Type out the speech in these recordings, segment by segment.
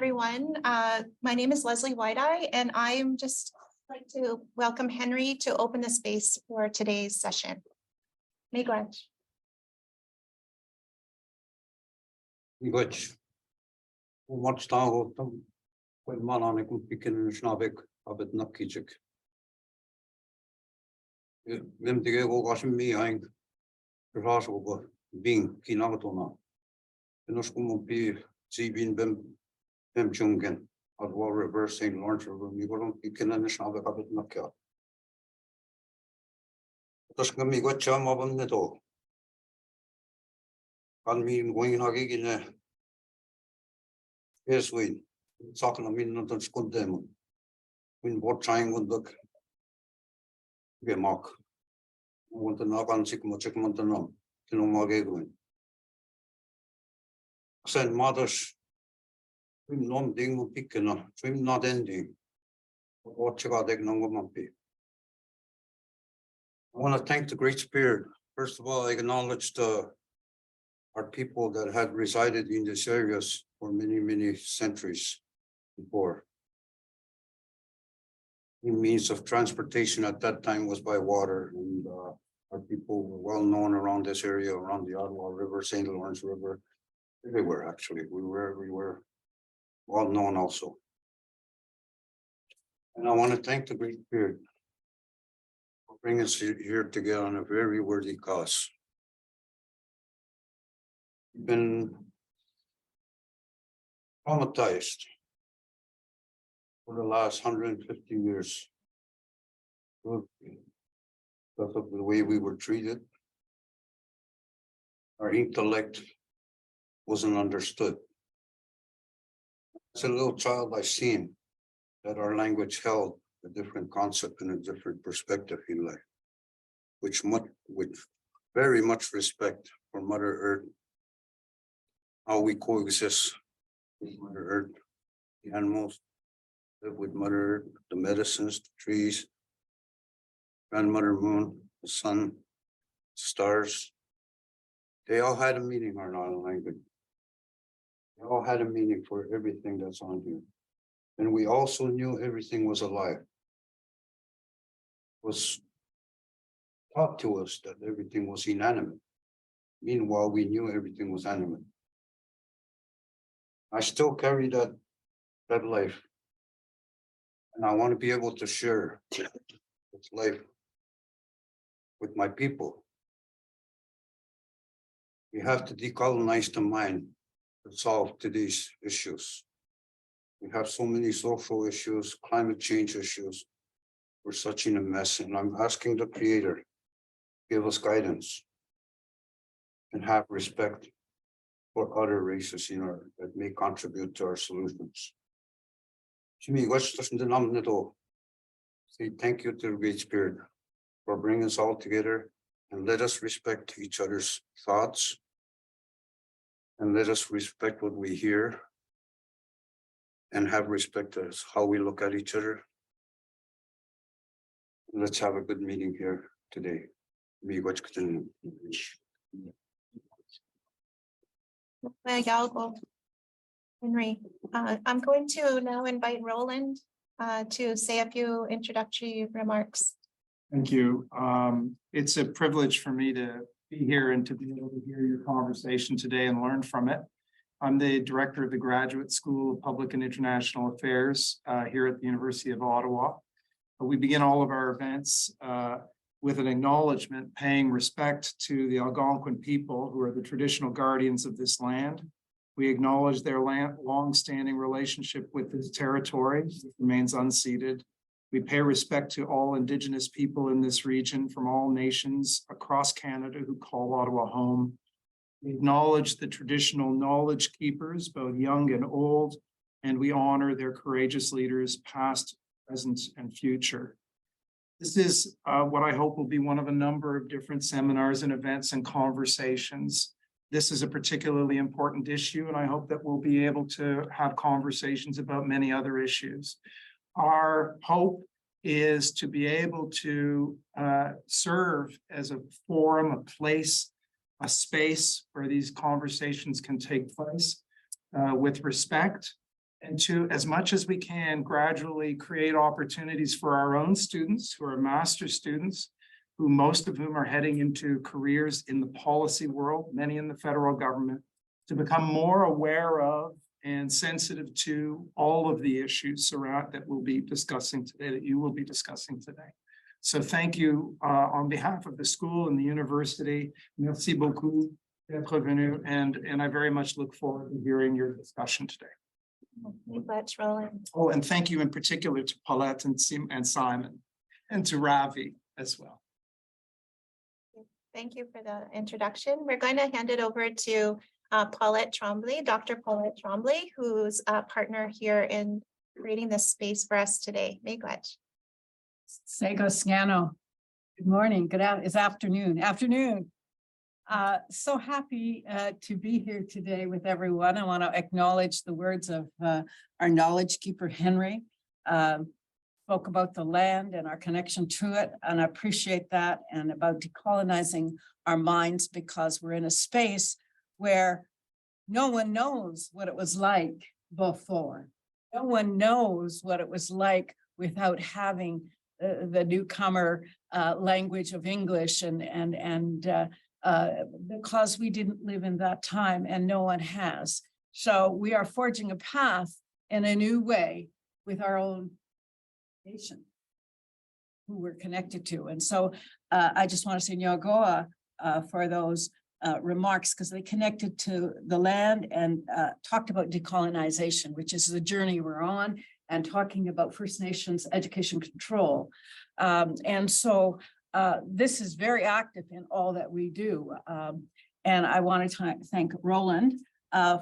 everyone. My name is Leslie White-Eye, and I'm just like to welcome Henry to open the space for today's session. May go ahead. Miigotš, umarstaavutam, kui mananikum pikin schnabek, abet nakkichek. Vemtige kogasim miaing, raasuga bing kinagatuna. Enuskum pi zibin bem chungen, Ottawa River, St. Lawrence River, migolam pikin and schnabek abet nakkia. Taskam miigotcha mabam neto. Kan mi going hagigine yes we talking I mean not skundem when what trying would look be mock want to knock on sick much montanum to no more going send mothers we non ding will pick enough swim not ending what you got I want to thank the Great Spirit. First of all, I acknowledge our people that had resided in these areas for many, many centuries before. The means of transportation at that time was by water, and our people were well known around this area, around the Ottawa River, St. Lawrence River, everywhere actually. We were well known also. And I want to thank the Great Spirit for bringing us here together on a very worthy cause. Been traumatized for the last 150 years because of the way we were treated. Our intellect wasn't understood. As a little child, I seen that our language held a different concept and a different perspective in life, which with very much respect for Mother Earth, how we coexist with Mother Earth, the animals live with Mother Earth, the medicines, the trees, Grandmother Moon, the sun, stars. They all had a meaning in our language. They all had a meaning for everything that's on here. And we also knew everything was alive. It was taught to us that everything was inanimate. Meanwhile, we knew everything was animate. I still carry that life, and I want to be able to share this life with my people. We have to decolonize the mind to solve today's issues. We have so many social issues, climate change issues. We're such in a mess, and I'm asking the Creator to give us guidance and have respect for other races that may contribute to our solutions. Say thank you to the Great Spirit for bringing us all together, and let us respect each other's thoughts, and let us respect what we hear, and have respect as how we look at each other. Let's have a good meeting here today. Henry, I'm going to now invite Roland to say a few introductory remarks. Thank you. It's a privilege for me to be here and to be able to hear your conversation today and learn from it. I'm the director of the Graduate School of Public and International Affairs here at the University of Ottawa. We begin all of our events with an acknowledgement paying respect to the Algonquin people, who are the traditional guardians of this land. We acknowledge their long-standing relationship with this territory, which remains unceded. We pay respect to all Indigenous people in this region from all nations across Canada who call Ottawa home. We acknowledge the traditional knowledge keepers, both young and old, and we honor their courageous leaders, past, present, and future. This is what I hope will be one of a number of different seminars and events and conversations. This is a particularly important issue, and I hope that we'll be able to have conversations about many other issues. Our hope is to be able to serve as a forum, a place, a space where these conversations can take place with respect and to, as much as we can, gradually create opportunities for our own students who are master's students, who most of whom are heading into careers in the policy world, many in the federal government, to become more aware of and sensitive to all of the issues that we'll be discussing today, that you will be discussing today. So thank you on behalf of the school and the university. Merci beaucoup d'être venu, and I very much look forward to hearing your discussion today. Thanks, Roland. Oh, and thank you in particular to Paulette and Simon, and to Ravi as well. Thank you for the introduction. We're going to hand it over to Paulette Tremblay, Dr. Paulette Tremblay, who's a partner here in creating this space for us today. Miigwech. Sego Scano. Good morning. It's afternoon. So happy to be here today with everyone. I want to acknowledge the words of our knowledge keeper, Henry. Spoke about the land and our connection to it, and I appreciate that, and about decolonizing our minds, because we're in a space where no one knows what it was like before. No one knows what it was like without having the newcomer language of English, and because we didn't live in that time, and no one has. So we are forging a path in a new way with our own nation who we're connected to. And so I just want to say Nyagoa for those remarks, because they connected to the land and talked about decolonization, which is the journey we're on, and talking about First Nations education control. And so this is very active in all that we do. And I want to thank Roland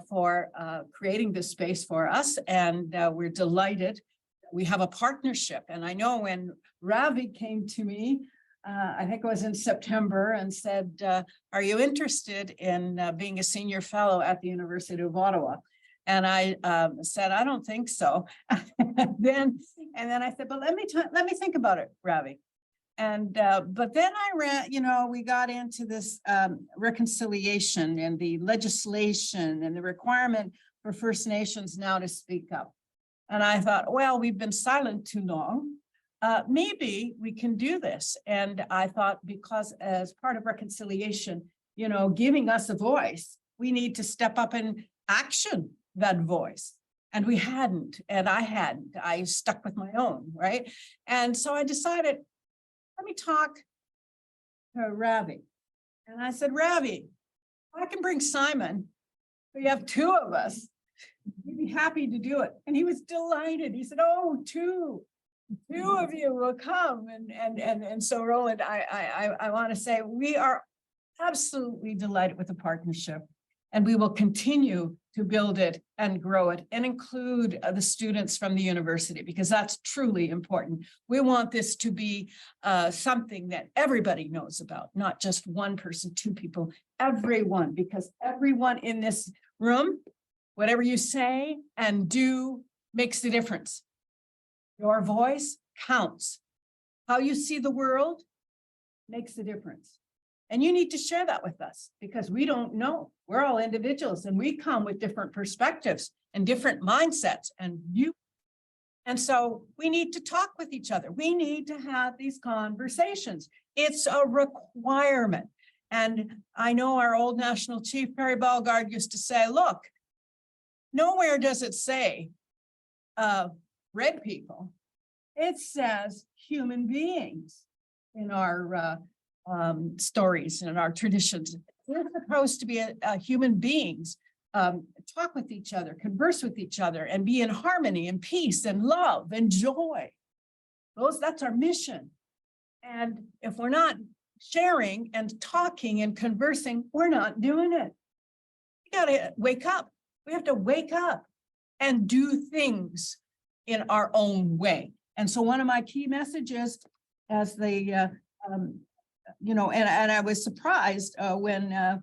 for creating this space for us. And we're delighted we have a partnership. And I know when Ravi came to me, I think it was in September, and said, are you interested in being a senior fellow at the University of Ottawa? And I said, I don't think so. and then I said, but let me think about it, Ravi. And but then I ran, we got into this reconciliation and the legislation and the requirement for First Nations now to speak up. And I thought, well, we've been silent too long. Maybe we can do this. And I thought, because as part of reconciliation, giving us a voice, we need to step up and action that voice. And we hadn't, and I hadn't. I stuck with my own, right? And so I decided, let me talk to Ravi. And I said, Ravi, I can bring Simon. We have two of us. He'd be happy to do it. And he was delighted. He said, oh, two of you will come. And so, Roland, I want to say we are absolutely delighted with the partnership, and we will continue to build it and grow it and include the students from the university, because that's truly important. We want this to be something that everybody knows about, not just one person, two people, everyone, because everyone in this room, whatever you say and do makes the difference. Your voice counts. How you see the world makes the difference. And you need to share that with us, because we don't know. We're all individuals, and we come with different perspectives and different mindsets, and so we need to talk with each other. We need to have these conversations. It's a requirement. And I know our old national chief, Perry Bellegarde, used to say, look, nowhere does it say red people. It says human beings in our stories and our traditions. We're supposed to be human beings, talk with each other, converse with each other, and be in harmony and peace and love and joy. That's our mission. And if we're not sharing and talking and conversing, we're not doing it. We got to wake up. We have to wake up and do things in our own way. And so one of my key messages as the, and I was surprised when,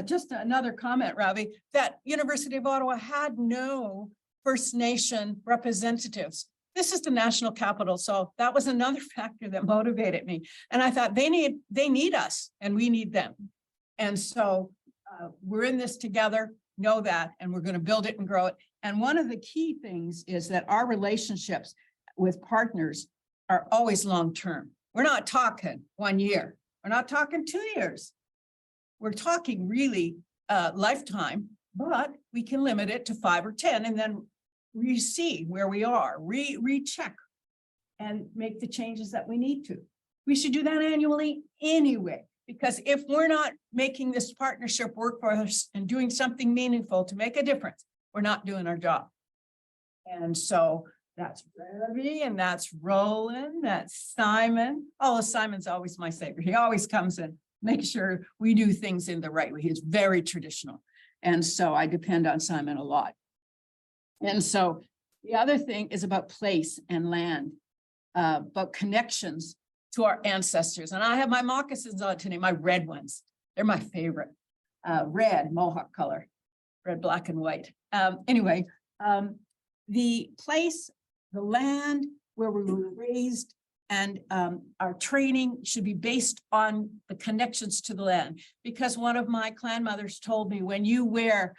just another comment, Ravi, that University of Ottawa had no First Nation representatives. This is the national capital. So that was another factor that motivated me. And I thought they need us and we need them. And so we're in this together, know that, and we're going to build it and grow it. And one of the key things is that our relationships with partners are always long-term. We're not talking 1 year. We're not talking 2 years. We're talking really lifetime, but we can limit it to 5 or 10 and then see where we are, recheck and make the changes that we need to. We should do that annually anyway, because if we're not making this partnership work for us and doing something meaningful to make a difference, we're not doing our job. And so that's Ravi, and that's Roland, that's Simon. Oh, Simon's always my favorite. He always comes and makes sure we do things in the right way. He's very traditional. And so I depend on Simon a lot. And so the other thing is about place and land, about connections to our ancestors. And I have my moccasins on today, my red ones. They're my favorite. Red, Mohawk color, red, black, and white. Anyway, the place, the land where we were raised, and our training should be based on the connections to the land. Because one of my clan mothers told me, when you wear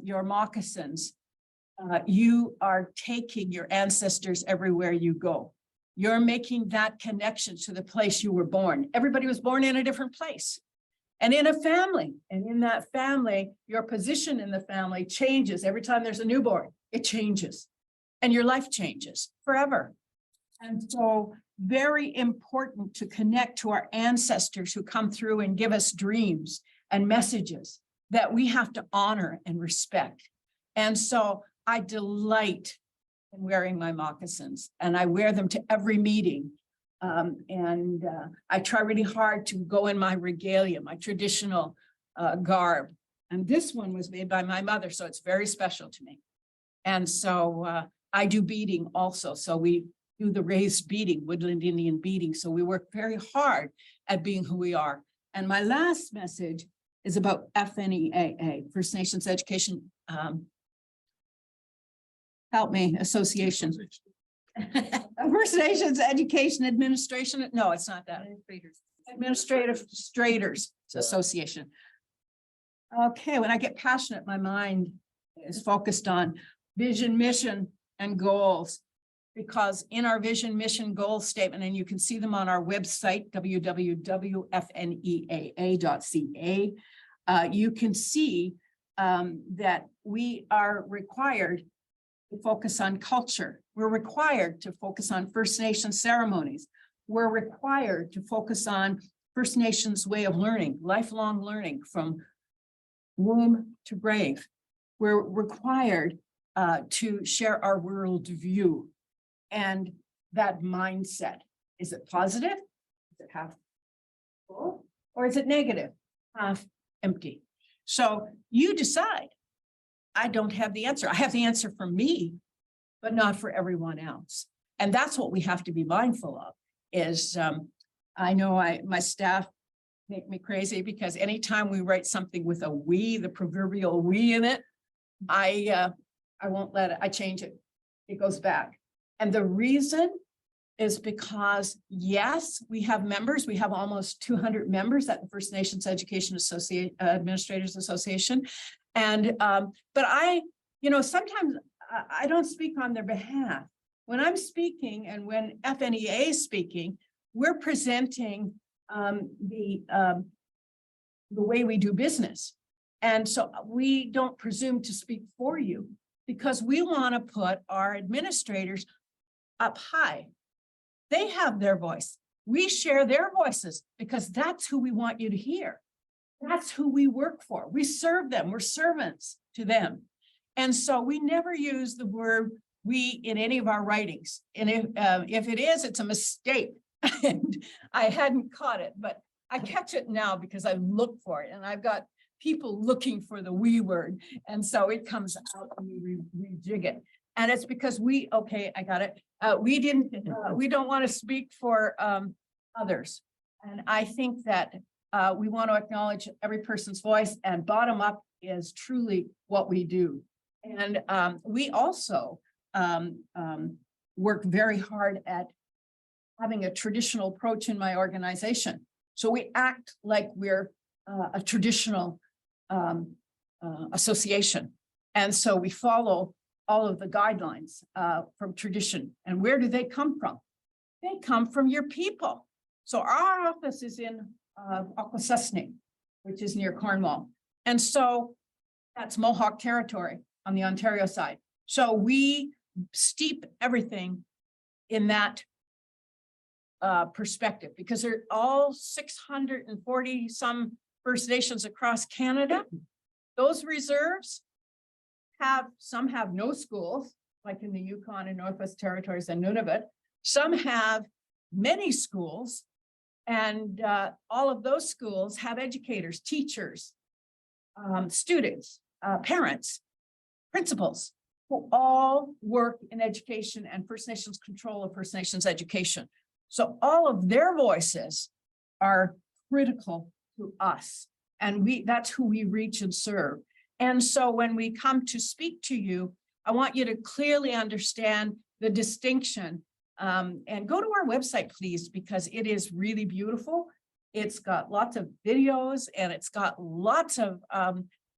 your moccasins, you are taking your ancestors everywhere you go. You're making that connection to the place you were born. Everybody was born in a different place and in a family. And in that family, your position in the family changes. Every time there's a newborn, it changes and your life changes forever. And so very important to connect to our ancestors who come through and give us dreams and messages that we have to honor and respect. And so I delight in wearing my moccasins, and I wear them to every meeting. I try really hard to go in my regalia, my traditional garb. And this one was made by my mother, so it's very special to me. And so I do beading also. So we do the raised beading, woodland Indian beading. So we work very hard at being who we are. And my last message is about FNEAA, First Nations Education, help me, Association. First Nations Education Administration. No, it's not that. Administrators Association. Okay, when I get passionate, my mind is focused on vision, mission, and goals. Because in our vision, mission, goal statement, and you can see them on our website, www.fneaa.ca, you can see that we are required to focus on culture. We're required to focus on First Nations ceremonies. We're required to focus on First Nations way of learning, lifelong learning from womb to grave. We're required to share our world view and that mindset. Is it positive? Is it half full? Or is it negative? Half empty. So you decide. I don't have the answer. I have the answer for me, but not for everyone else. And that's what we have to be mindful of is, I know my staff make me crazy because anytime we write something with a we, the proverbial we in it, I won't let it, I change it. It goes back. And the reason is because, yes, we have members. We have almost 200 members at the First Nations Education Administrators Association. And, but sometimes I don't speak on their behalf. When I'm speaking and when FNEA is speaking, we're presenting the way we do business. And so we don't presume to speak for you because we want to put our administrators up high. They have their voice. We share their voices because that's who we want you to hear. That's who we work for. We serve them. We're servants to them. And so we never use the word we in any of our writings. And if it is, it's a mistake. And I hadn't caught it, but I catch it now because I look for it. And I've got people looking for the we word. And so it comes out and we rejig it. And it's because okay, I got it. We don't want to speak for others. And I think that we want to acknowledge every person's voice, and bottom up is truly what we do. And we also work very hard at having a traditional approach in my organization. So we act like we're a traditional association. And so we follow all of the guidelines from tradition. And where do they come from? They come from your people. So our office is in Akwesasne, which is near Cornwall. And so that's Mohawk territory on the Ontario side. So we steep everything in that perspective, because they're all 640 some First Nations across Canada. Those reserves some have no schools, like in the Yukon and Northwest Territories and Nunavut. Some have many schools, and all of those schools have educators, teachers, students, parents, principals, who all work in education and First Nations control of First Nations education. So all of their voices are critical to us, and that's who we reach and serve. And so when we come to speak to you, I want you to clearly understand the distinction. And go to our website, please, because it is really beautiful. It's got lots of videos, and it's got lots of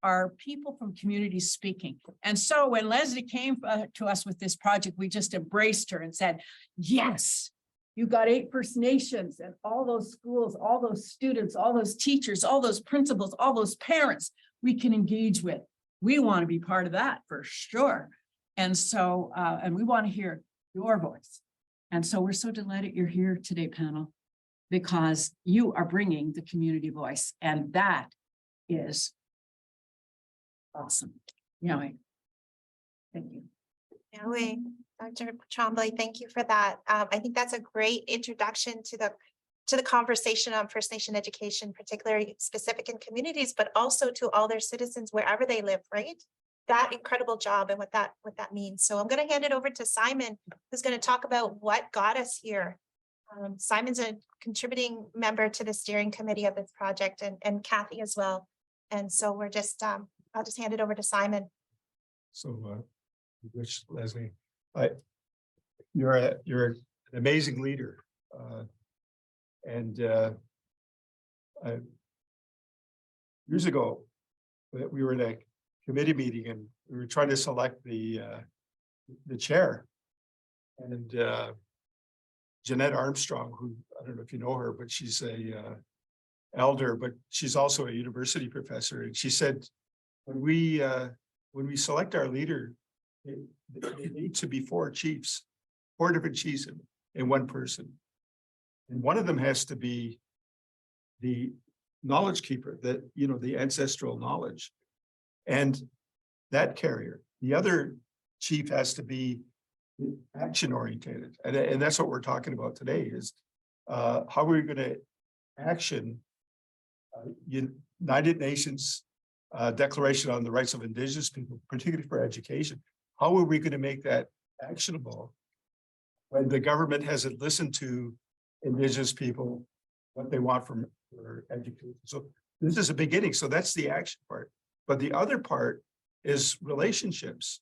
our people from communities speaking. And so when Leslie came to us with this project, we just embraced her and said, yes, you got 8 First Nations and all those schools, all those students, all those teachers, all those principals, all those parents we can engage with. We want to be part of that for sure. And so, and we want to hear your voice. And so we're so delighted you're here today, panel, because you are bringing the community voice, and that is awesome. Yeah. Thank you. Yahweh, Dr. Trombley, thank you for that. I think that's a great introduction to the conversation on First Nation education, particularly specific in communities, but also to all their citizens wherever they live, right? That incredible job and what that means. So I'm going to hand it over to Simon, who's going to talk about what got us here. Simon's a contributing member to the steering committee of this project, and Kathy as well. And so we're just, I'll just hand it over to Simon. So, Rich, Leslie, you're an amazing leader, and years ago we were in a committee meeting, and we were trying to select the chair, and Jeanette Armstrong, who I don't know if you know her, but she's a elder, but she's also a university professor, and she said, when we select our leader, it needs to be 4 chiefs, 4 different chiefs in one person. And one of them has to be the knowledge keeper, that, you know, the ancestral knowledge and that carrier. The other chief has to be action oriented. And that's what we're talking about today is how are we going to action United Nations Declaration on the Rights of Indigenous People, particularly for education. How are we going to make that actionable when the government hasn't listened to Indigenous people, what they want from their education? So this is a beginning. So that's the action part. But the other part is relationships.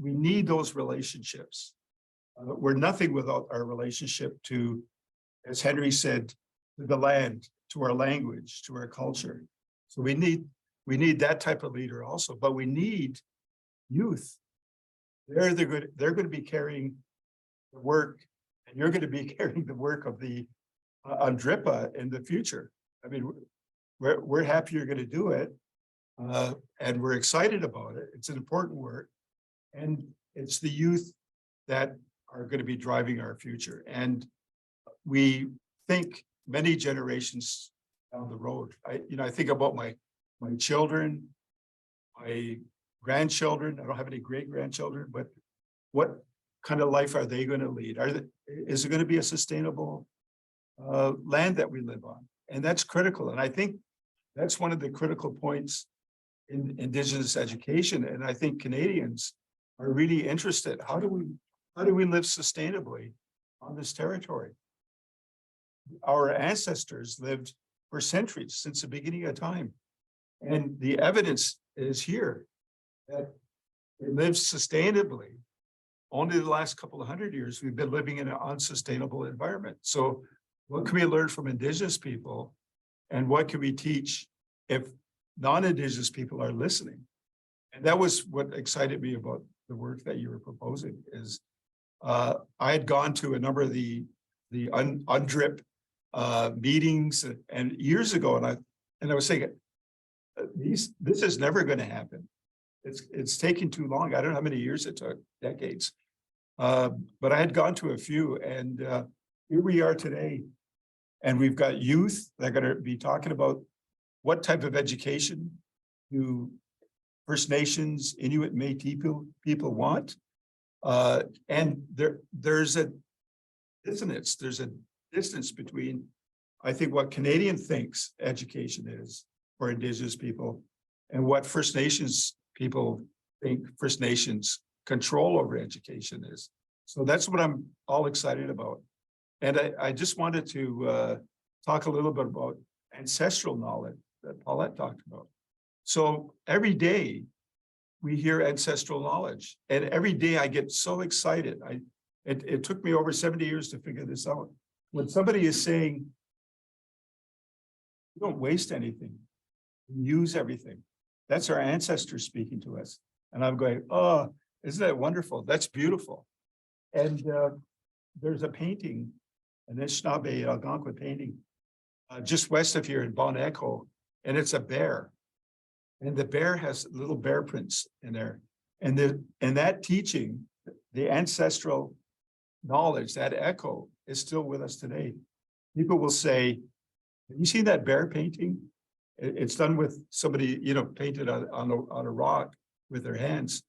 We need those relationships. We're nothing without our relationship to, as Henry said, to the land, to our language, to our culture. So we need that type of leader also, but we need youth. They're going to be carrying the work, and you're going to be carrying the work of the UNDRIP in the future. I mean, we're happy you're going to do it, and we're excited about it. It's an important work, and it's the youth that are going to be driving our future. And we think many generations down the road. I think about my children, my grandchildren. I don't have any great grandchildren, but what kind of life are they going to lead? Is it going to be a sustainable land that we live on? And that's critical. And I think that's one of the critical points in Indigenous education. And I think Canadians are really interested. How do we live sustainably on this territory? Our ancestors lived for centuries, since the beginning of time. And the evidence is here that it lives sustainably. Only the last couple of 100 years, we've been living in an unsustainable environment. So what can we learn from Indigenous people? And what can we teach if non-Indigenous people are listening? And that was what excited me about the work that you were proposing is I had gone to a number of the UNDRIP meetings and years ago, and I was thinking, this is never going to happen. It's taking too long. I don't know how many years it took, decades. But I had gone to a few, and here we are today. And we've got youth that are going to be talking about what type of education do First Nations, Inuit, Métis people want. And there's a dissonance. There's a distance between, I think, what Canadian thinks education is for Indigenous people and what First Nations people think First Nations control over education is. So that's what I'm all excited about. And I just wanted to talk a little bit about ancestral knowledge that Paulette talked about. So every day we hear ancestral knowledge, and every day I get so excited. It took me over 70 years to figure this out. When somebody is saying, "You don't waste anything, you use everything," that's our ancestors speaking to us. And I'm going, "Oh, isn't that wonderful? That's beautiful." And there's a painting, an Anishinaabe Algonquin painting, just west of here in Bon Echo, and it's a bear. And the bear has little bear prints in there. And that teaching, the ancestral knowledge, that echo is still with us today. People will say, "Have you seen that bear painting? It's done with somebody, painted on a rock with their hands."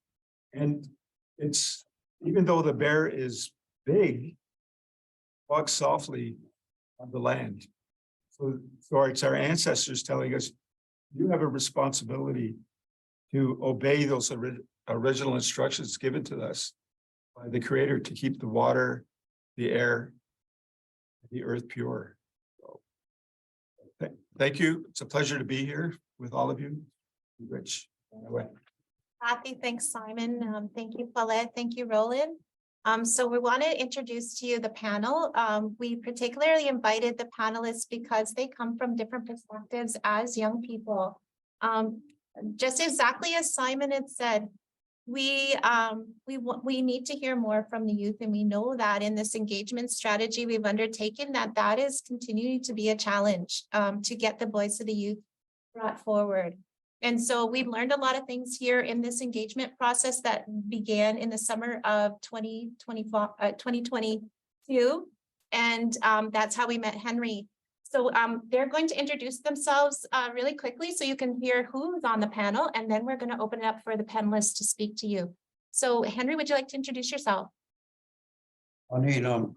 And it's, even though the bear is big, walks softly on the land. So it's our ancestors telling us, you have a responsibility to obey those original instructions given to us by the Creator to keep the water, the air, the earth pure. So, thank you. It's a pleasure to be here with all of you. Rich. Kathy, thanks, Simon. Thank you, Paulette. Thank you, Roland. So we want to introduce to you the panel. We particularly invited the panelists because they come from different perspectives as young people. Just exactly as Simon had said, we need to hear more from the youth, and we know that in this engagement strategy we've undertaken that is continuing to be a challenge to get the voice of the youth brought forward. And so we've learned a lot of things here in this engagement process that began in the summer of 2022. And that's how we met Henry. So they're going to introduce themselves really quickly so you can hear who's on the panel, and then we're going to open it up for the panelists to speak to you. So Henry, would you like to introduce yourself? Henry Viton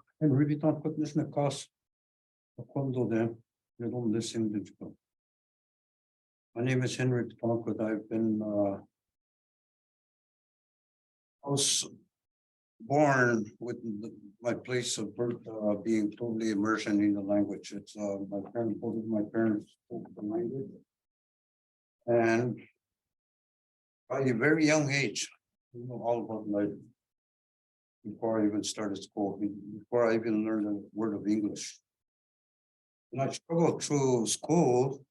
My name is Henry Tonquid. I've been I was born with my place of birth being totally immersed in the language. It's both of my parents spoke the language, and by a very young age, I know all about life before I even started school, before I even learned a word of English. And I struggled through school.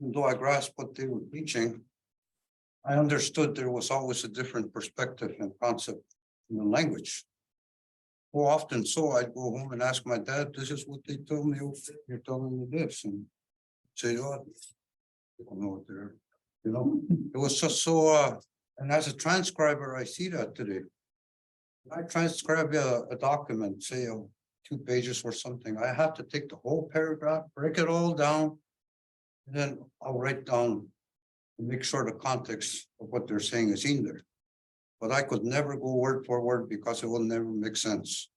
Though I grasped what they were teaching, I understood there was always a different perspective and concept in the language. So often so, I'd go home and ask my dad, "This is what they told me, you're telling me this," and say, "Oh, I don't know what they're," it was just so, and as a transcriber, I see that today. When I transcribe a document, say 2 pages or something, I have to take the whole paragraph, break it all down, and then I'll write down and make sure the context of what they're saying is in there. But I could never go word for word because it will never make sense.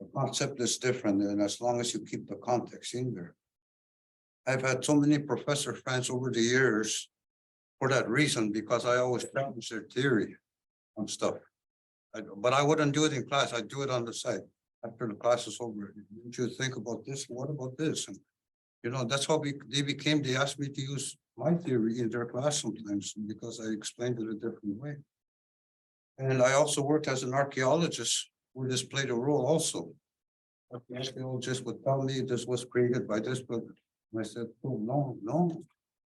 The concept is different, and as long as you keep the context in there. I've had so many professor friends over the years for that reason, because I always challenge their theory on stuff. But I wouldn't do it in class. I'd do it on the side after the class is over. Didn't you think about this? What about this? And that's how they asked me to use my theory in their class sometimes because I explained it a different way. And I also worked as an archaeologist where this played a role also. The archaeologist would tell me this was created by this, but I said, "Oh, no,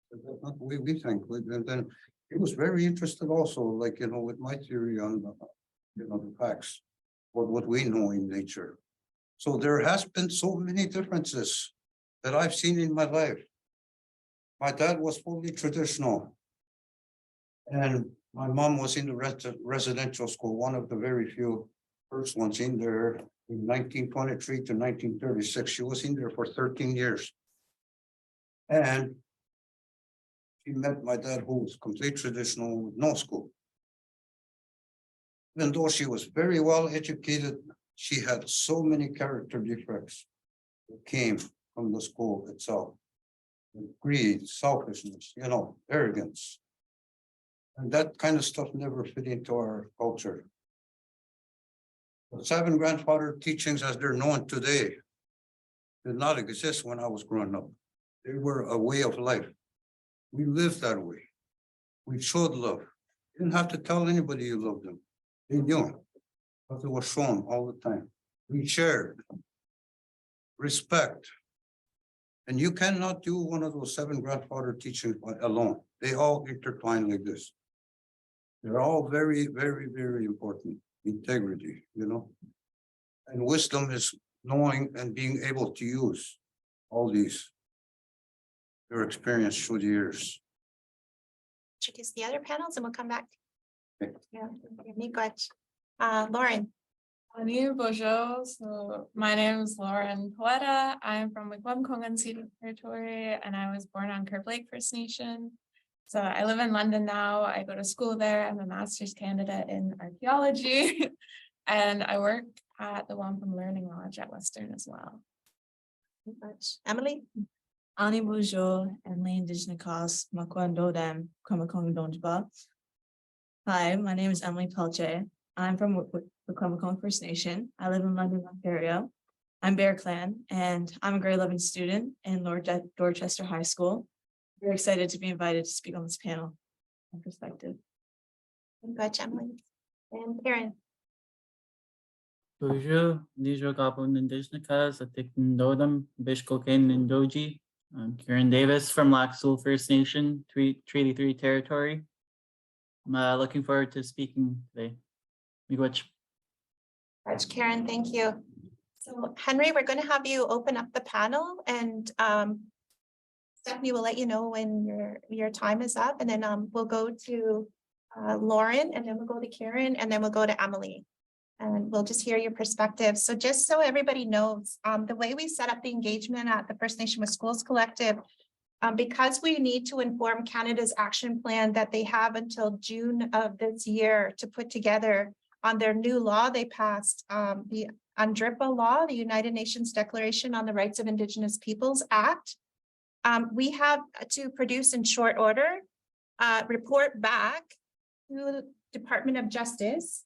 that's not the way we think." And then he was very interested also, like, with my theory on the facts, what we know in nature. So there has been so many differences that I've seen in my life. My dad was fully traditional. And my mom was in the residential school, one of the very few first ones in there in 1923 to 1936. She was in there for 13 years. And she met my dad, who was complete traditional with no school. Even though she was very well educated, she had so many character defects that came from the school itself. Greed, selfishness, arrogance. And that kind of stuff never fit into our culture. The 7 grandfather teachings as they're known today did not exist when I was growing up. They were a way of life. We lived that way. We showed love. You didn't have to tell anybody you loved them. They knew, but it was shown all the time. We shared respect. And you cannot do one of those 7 grandfather teachings alone. They all intertwine like this. They're all very, very, very important. Integrity, and wisdom is knowing and being able to use all these. Your experience through the years. Introduce the other panels and we'll come back. Okay. Lauren. Bonjour. So my name is Lauren Poeta. I'm from Mi'kmaq Territory and I was born on Curve Lake First Nation. So I live in London now. I go to school there. I'm a master's candidate in archaeology and I work at the Wampum Learning Lodge at Western as well. Emily. Ani Bonjour, Emily Indigenous Cause, Makwandodem, Kwamakong Donjba. Hi, my name is Emily Pelche. I'm from the Kwamakong First Nation. I live in London, Ontario. I'm Bear Clan, and I'm a grade 11 student in Dorchester High School. Very excited to be invited to speak on this panel and perspective. Emily. And Karen. Bonjour, Nijo Gabon Indigenous Cause, Atikndodam, Bishkoken Ndoji. I'm Kieran Davis from Laxul First Nation, Treaty 3 Territory. I'm looking forward to speaking today. Miigwech. Karen, thank you. So Henry, we're going to have you open up the panel and Stephanie will let you know when your time is up, and then we'll go to Lauren, and then we'll go to Karen, and then we'll go to Emily. And we'll just hear your perspective. So just so everybody knows, the way we set up the engagement at the First Nation with Schools Collective, because we need to inform Canada's action plan that they have until June of this year to put together on their new law they passed, the UNDRIP law, the United Nations Declaration on the Rights of Indigenous Peoples Act. We have to produce in short order, report back to the Department of Justice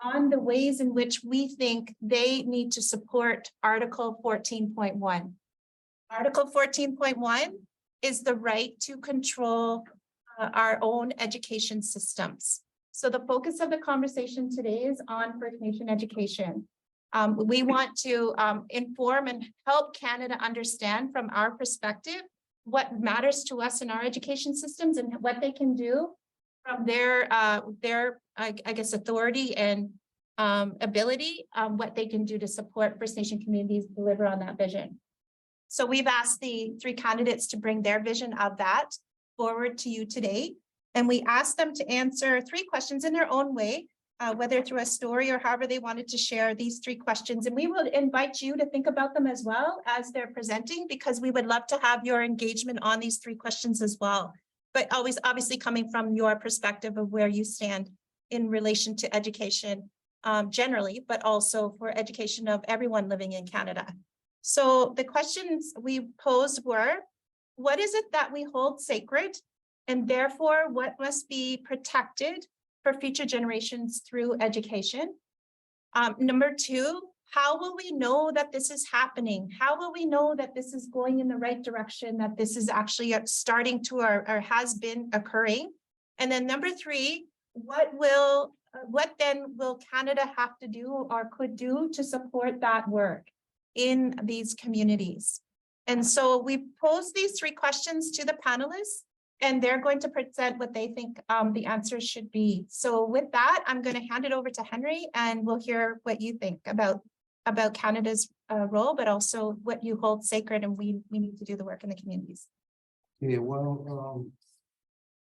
on the ways in which we think they need to support Article 14.1. Article 14.1 is the right to control our own education systems. So the focus of the conversation today is on First Nation education. We want to inform and help Canada understand from our perspective what matters to us in our education systems and what they can do from their I guess, authority and ability, what they can do to support First Nation communities deliver on that vision. So we've asked the 3 candidates to bring their vision of that forward to you today. And we asked them to answer 3 questions in their own way, whether through a story or however they wanted to share these 3 questions. And we will invite you to think about them as well as they're presenting, because we would love to have your engagement on these 3 questions as well. But always obviously coming from your perspective of where you stand in relation to education generally, but also for education of everyone living in Canada. So the questions we posed were, what is it that we hold sacred? And therefore, what must be protected for future generations through education? Number 2, how will we know that this is happening? How will we know that this is going in the right direction, that this is actually starting to or has been occurring? And then number 3, what then will Canada have to do or could do to support that work in these communities? And so we posed these 3 questions to the panelists, and they're going to present what they think the answers should be. So with that, I'm going to hand it over to Henry, and we'll hear what you think about Canada's role, but also what you hold sacred, and we need to do the work in the communities. Yeah, well,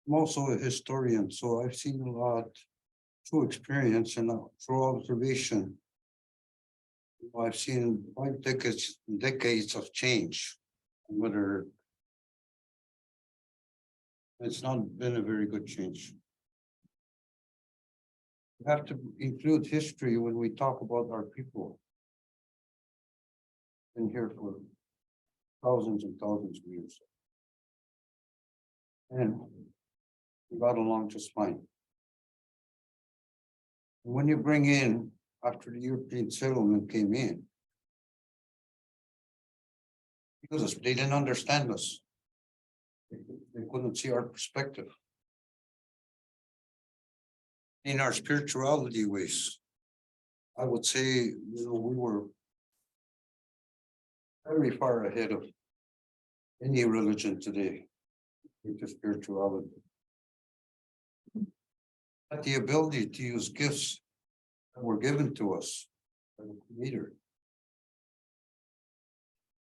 I'm also a historian, so I've seen a lot through experience and through observation. I've seen 5 decades of change, whether it's not been a very good change. We have to include history when we talk about our people. Been here for thousands and thousands of years. And we got along just fine. When you bring in, after the European settlement came in, because they didn't understand us. They couldn't see our perspective. In our spirituality ways, I would say, we were very far ahead of any religion today with the spirituality. But the ability to use gifts that were given to us by the Creator.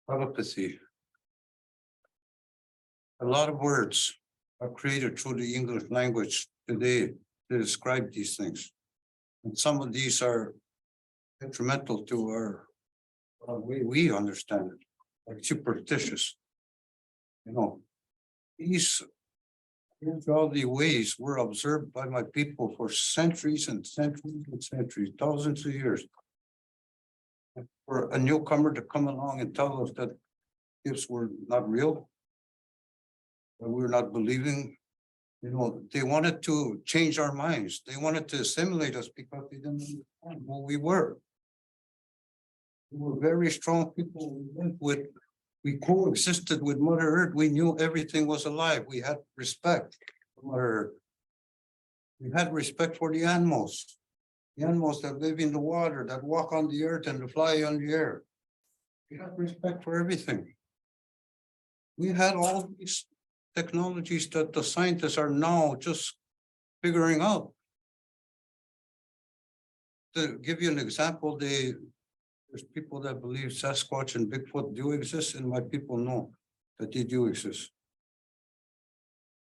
Telepathy. A lot of words are created through the English language today to describe these things. And some of these are detrimental to our way we understand it, like superstitious. These spirituality ways were observed by my people for centuries and centuries and centuries, thousands of years. And for a newcomer to come along and tell us that gifts were not real, that we're not believing, they wanted to change our minds. They wanted to assimilate us because they didn't understand who we were. We were very strong people. We coexisted with Mother Earth. We knew everything was alive. We had respect for Mother Earth. We had respect for the animals that live in the water, that walk on the earth and fly on the air. We had respect for everything. We had all these technologies that the scientists are now just figuring out. To give you an example, there's people that believe Sasquatch and Bigfoot do exist, and my people know that they do exist.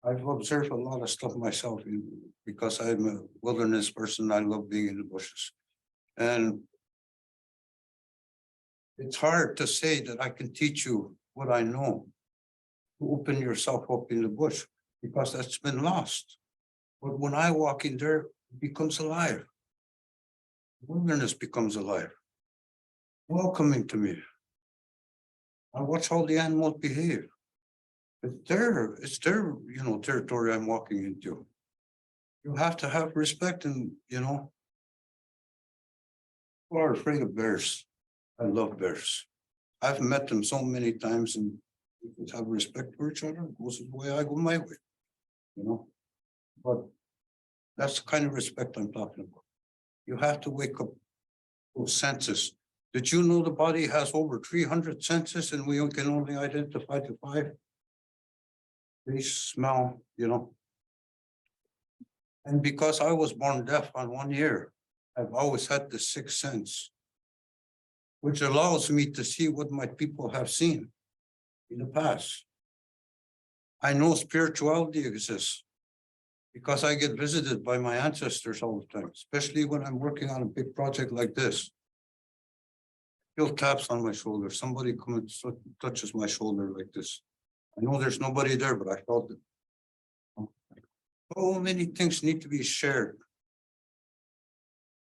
I've observed a lot of stuff myself because I'm a wilderness person. I love being in the bushes. And it's hard to say that I can teach you what I know. Open yourself up in the bush, because that's been lost. But when I walk in there, it becomes alive. Wilderness becomes alive, welcoming to me. I watch how the animals behave. It's their territory I'm walking into. You have to have respect, and people are afraid of bears. I love bears. I've met them so many times, and we have respect for each other. It goes his way, I go my way. But that's the kind of respect I'm talking about. You have to wake up those senses. Did you know the body has over 300 senses and we can only identify the 5? Taste, smell, And because I was born deaf on 1 year, I've always had the 6th sense, which allows me to see what my people have seen in the past. I know spirituality exists because I get visited by my ancestors all the time, especially when I'm working on a big project like this. Feel taps on my shoulder. Somebody comes and touches my shoulder like this. I know there's nobody there, but I felt it. So many things need to be shared.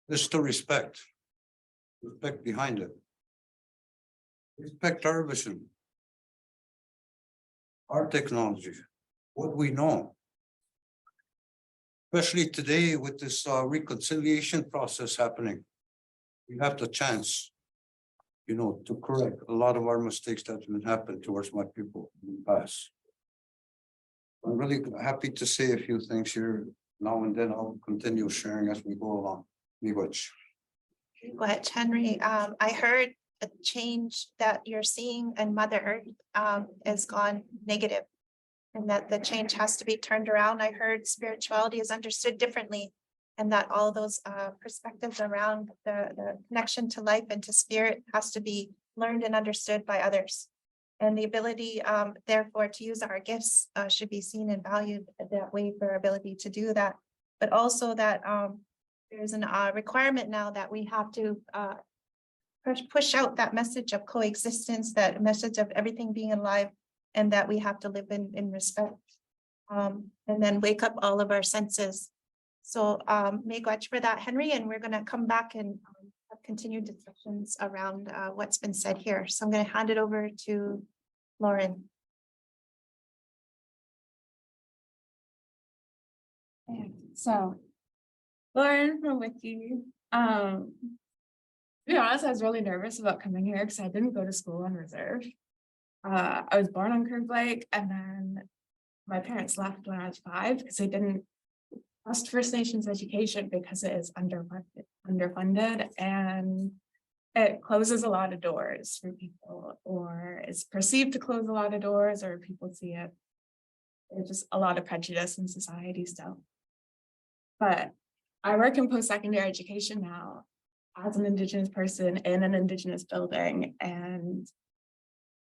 There's still respect. Respect behind it. Respect our vision. Our technology. What we know. Especially today with this reconciliation process happening. We have the chance, to correct a lot of our mistakes that have happened towards my people in the past. I'm really happy to say a few things here now, and then I'll continue sharing as we go along. What, Henry, I heard a change that you're seeing in Mother Earth has gone negative. and that the change has to be turned around. I heard spirituality is understood differently, and that all those perspectives around the connection to life and to spirit has to be learned and understood by others. And the ability, therefore, to use our gifts should be seen and valued that way for our ability to do that. But also that there's an requirement now that we have to push out that message of coexistence, that message of everything being alive, and that we have to live in respect. And then wake up all of our senses. So may God for that, Henry, and we're gonna come back and have continued discussions around what's been said here. So I'm gonna hand it over to Lauren. So, Lauren from Wiki. To be honest, I was really nervous about coming here because I didn't go to school on reserve. I was born on Curve Lake, and then my parents left when I was 5 because they didn't trust First Nations education because it is underfunded, and it closes a lot of doors for people, or it's perceived to close a lot of doors, or people see it. There's just a lot of prejudice in society still. But I work in post-secondary education now as an Indigenous person in an Indigenous building, and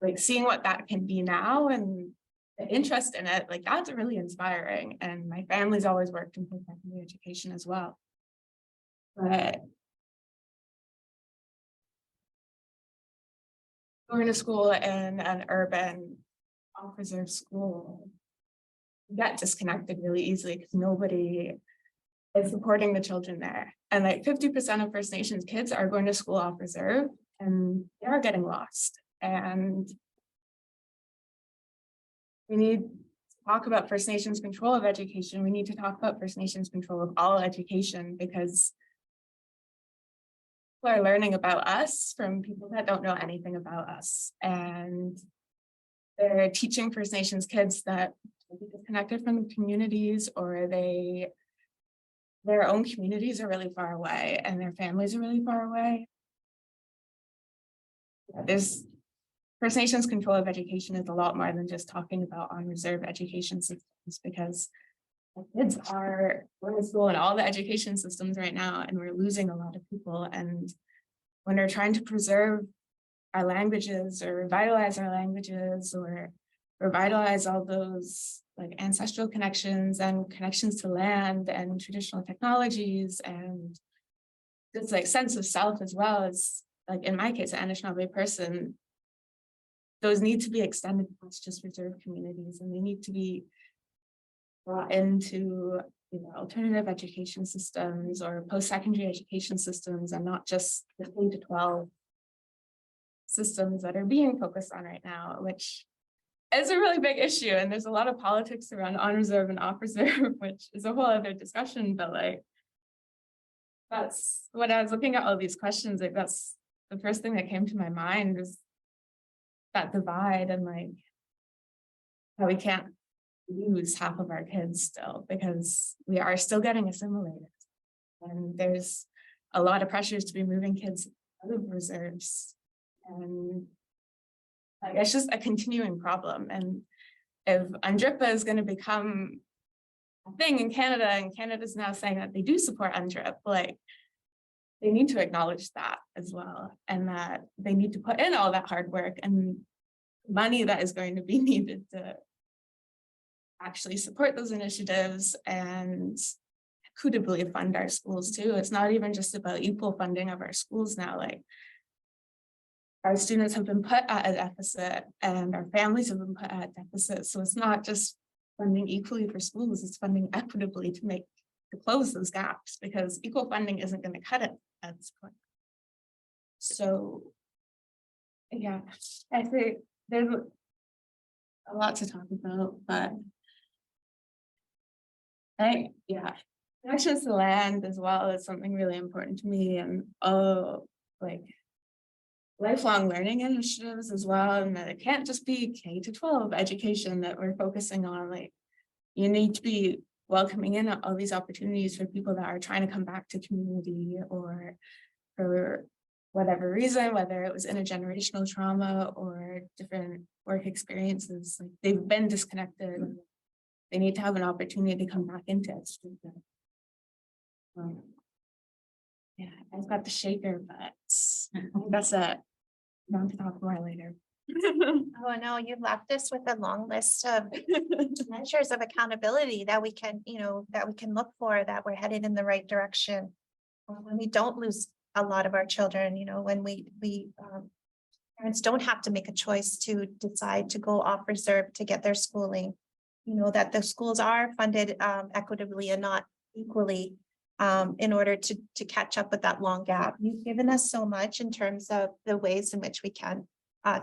like seeing what that can be now and the interest in it, like that's really inspiring. And my family's always worked in post-secondary education as well. But going to school in an urban off-reserve school, you get disconnected really easily because nobody is supporting the children there. And like 50% of First Nations kids are going to school off reserve, and they are getting lost. And we need to talk about First Nations control of education. We need to talk about First Nations control of all education, because people are learning about us from people that don't know anything about us. And they're teaching First Nations kids that they're disconnected from the communities, or their own communities are really far away and their families are really far away. There's First Nations control of education is a lot more than just talking about on-reserve education systems, because kids are going to school in all the education systems right now, and we're losing a lot of people. And when we're trying to preserve our languages or revitalize our languages or revitalize all those like ancestral connections and connections to land and traditional technologies and this like sense of self, as well as like in my case, an Anishinaabe person, those need to be extended past just reserved communities, and they need to be brought into alternative education systems or post-secondary education systems, and not just the K to 12 systems that are being focused on right now, which is a really big issue. And there's a lot of politics around on reserve and off reserve, which is a whole other discussion. But like, that's when I was looking at all these questions, like that's the first thing that came to my mind, is that divide, and like how we can't lose half of our kids still, because we are still getting assimilated. And there's a lot of pressures to be moving kids out of reserves. And like, it's just a continuing problem. And if UNDRIP is going to become a thing in Canada, and Canada's now saying that they do support UNDRIP, like they need to acknowledge that as well, and that they need to put in all that hard work and money that is going to be needed to actually support those initiatives and equitably fund our schools too. It's not even just about equal funding of our schools now. Like, our students have been put at a deficit and our families have been put at a deficit. So it's not just funding equally for schools, it's funding equitably to close those gaps, because equal funding isn't going to cut it at this point. So yeah, I think there's a lot to talk about, but connections to land as well is something really important to me, and like lifelong learning initiatives as well, and that it can't just be K to 12 education that we're focusing on. Like, you need to be welcoming in all these opportunities for people that are trying to come back to community, or for whatever reason, whether it was intergenerational trauma or different work experiences, like they've been disconnected. They need to have an opportunity to come back into it. Yeah, I've got the shaker, but that's it. Not to talk more later. Oh, no, you left us with a long list of measures of accountability that we can, that we can look for, that we're headed in the right direction. When we don't lose a lot of our children, when parents don't have to make a choice to decide to go off reserve to get their schooling, that the schools are funded equitably and not equally in order to catch up with that long gap. You've given us so much in terms of the ways in which we can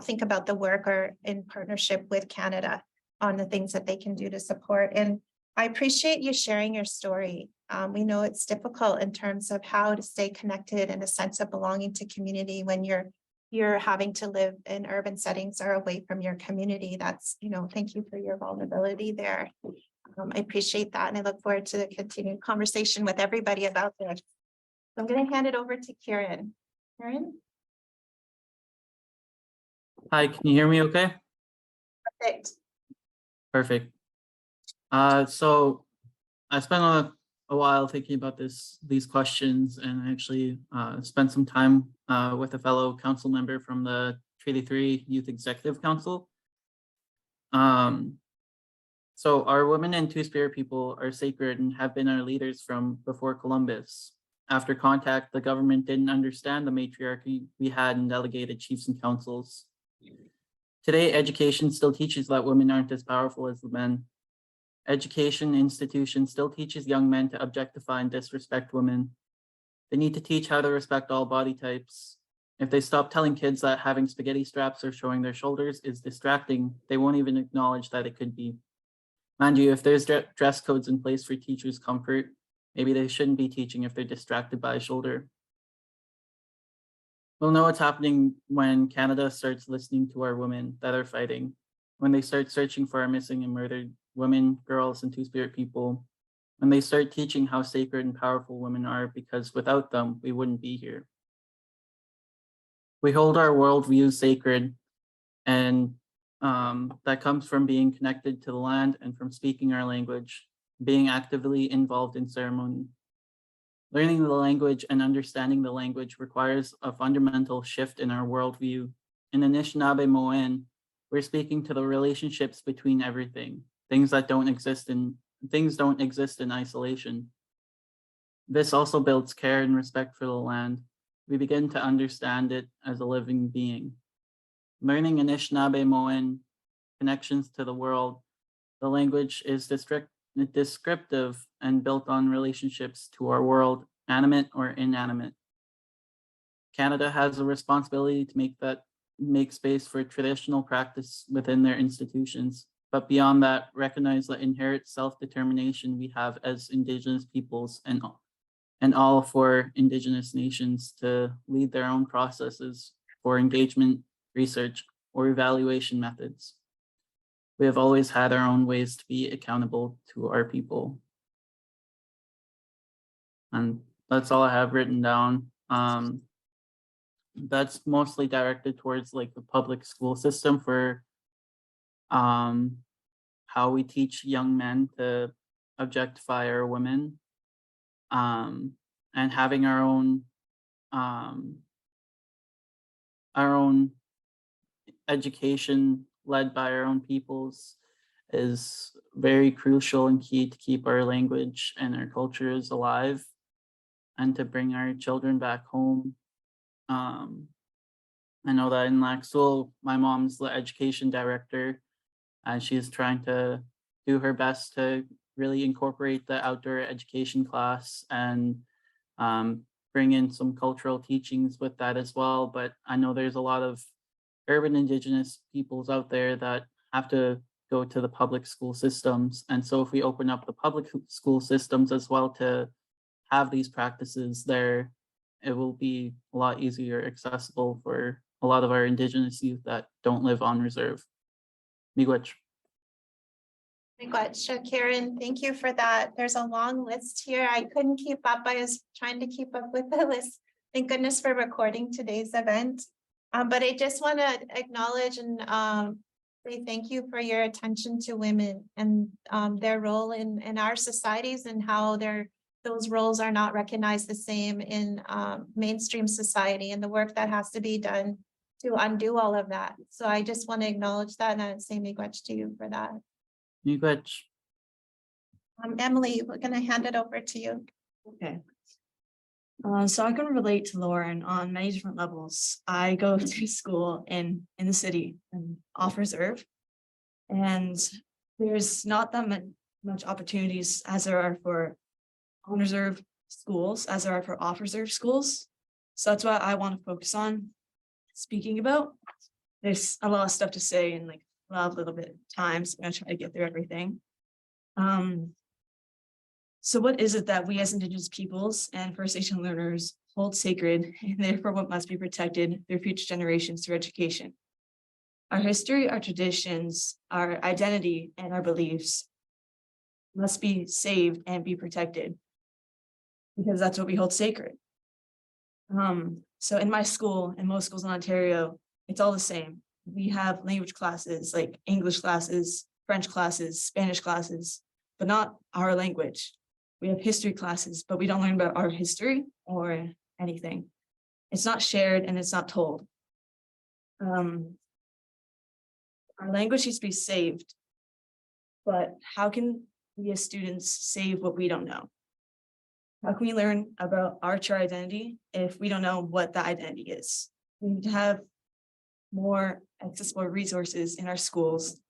think about the work or in partnership with Canada on the things that they can do to support. And I appreciate you sharing your story. We know it's difficult in terms of how to stay connected and a sense of belonging to community when you're having to live in urban settings or away from your community. That's, thank you for your vulnerability there. I appreciate that. And I look forward to the continued conversation with everybody about this. I'm going to hand it over to Kieran. Kieran? Hi, can you hear me okay? Perfect. Perfect. So I spent a while thinking about these questions, and I actually spent some time with a fellow council member from the Treaty 3 Youth Executive Council. So our women and Two-Spirit people are sacred and have been our leaders from before Columbus. After contact, the government didn't understand the matriarchy we had in delegated chiefs and councils. Today, education still teaches that women aren't as powerful as the men. Education institution still teaches young men to objectify and disrespect women. They need to teach how to respect all body types. If they stop telling kids that having spaghetti straps or showing their shoulders is distracting, they won't even acknowledge that it could be. Mind you, if there's dress codes in place for teachers' comfort, maybe they shouldn't be teaching if they're distracted by a shoulder. We'll know what's happening when Canada starts listening to our women that are fighting, when they start searching for our missing and murdered women, girls, and Two-Spirit people, when they start teaching how sacred and powerful women are, because without them, we wouldn't be here. We hold our worldview sacred, and that comes from being connected to the land and from speaking our language, being actively involved in ceremony. Learning the language and understanding the language requires a fundamental shift in our worldview. In Anishinaabe-Moan, we're speaking to the relationships between everything, things don't exist in isolation. This also builds care and respect for the land. We begin to understand it as a living being. Learning Anishinaabe-Moan connections to the world, the language is descriptive and built on relationships to our world, animate or inanimate. Canada has a responsibility to make space for traditional practice within their institutions, but beyond that, recognize the inherent self-determination we have as Indigenous peoples and all for Indigenous nations to lead their own processes for engagement, research, or evaluation methods. We have always had our own ways to be accountable to our people. And that's all I have written down. That's mostly directed towards like the public school system for how we teach young men to objectify our women, and having our own education led by our own peoples is very crucial and key to keep our language and our cultures alive and to bring our children back home. I know that in Lac Seul, my mom's the education director, and she's trying to do her best to really incorporate the outdoor education class and bring in some cultural teachings with that as well. But I know there's a lot of urban Indigenous peoples out there that have to go to the public school systems. And so if we open up the public school systems as well to have these practices there, it will be a lot easier accessible for a lot of our Indigenous youth that don't live on reserve. Miigwech. Karen, thank you for that. There's a long list here. I couldn't keep up. I was trying to keep up with the list Thank goodness for recording today's event. But I just want to acknowledge and say thank you for your attention to women and their role in our societies and how those roles are not recognized the same in mainstream society and the work that has to be done to undo all of that. So I just want to acknowledge that and say miigwech to you for that. Miigwech. Emily, we're going to hand it over to you. Okay. So I can relate to Lauren on many different levels. I go to school in the city and off reserve. And there's not that much opportunities as there are for on reserve schools, as there are for off reserve schools. So that's what I want to focus on speaking about. There's a lot of stuff to say in like a little bit of time, so I'm gonna try to get through everything. So what is it that we as Indigenous peoples and First Nation learners hold sacred and therefore what must be protected through future generations through education? Our history, our traditions, our identity, and our beliefs must be saved and be protected because that's what we hold sacred. So in my school, in most schools in Ontario, it's all the same. We have language classes like English classes, French classes, Spanish classes, but not our language. We have history classes, but we don't learn about our history or anything. It's not shared and it's not told. Our language needs to be saved, but how can we as students save what we don't know? How can we learn about our true identity if we don't know what the identity is? We need to have more accessible resources in our schools,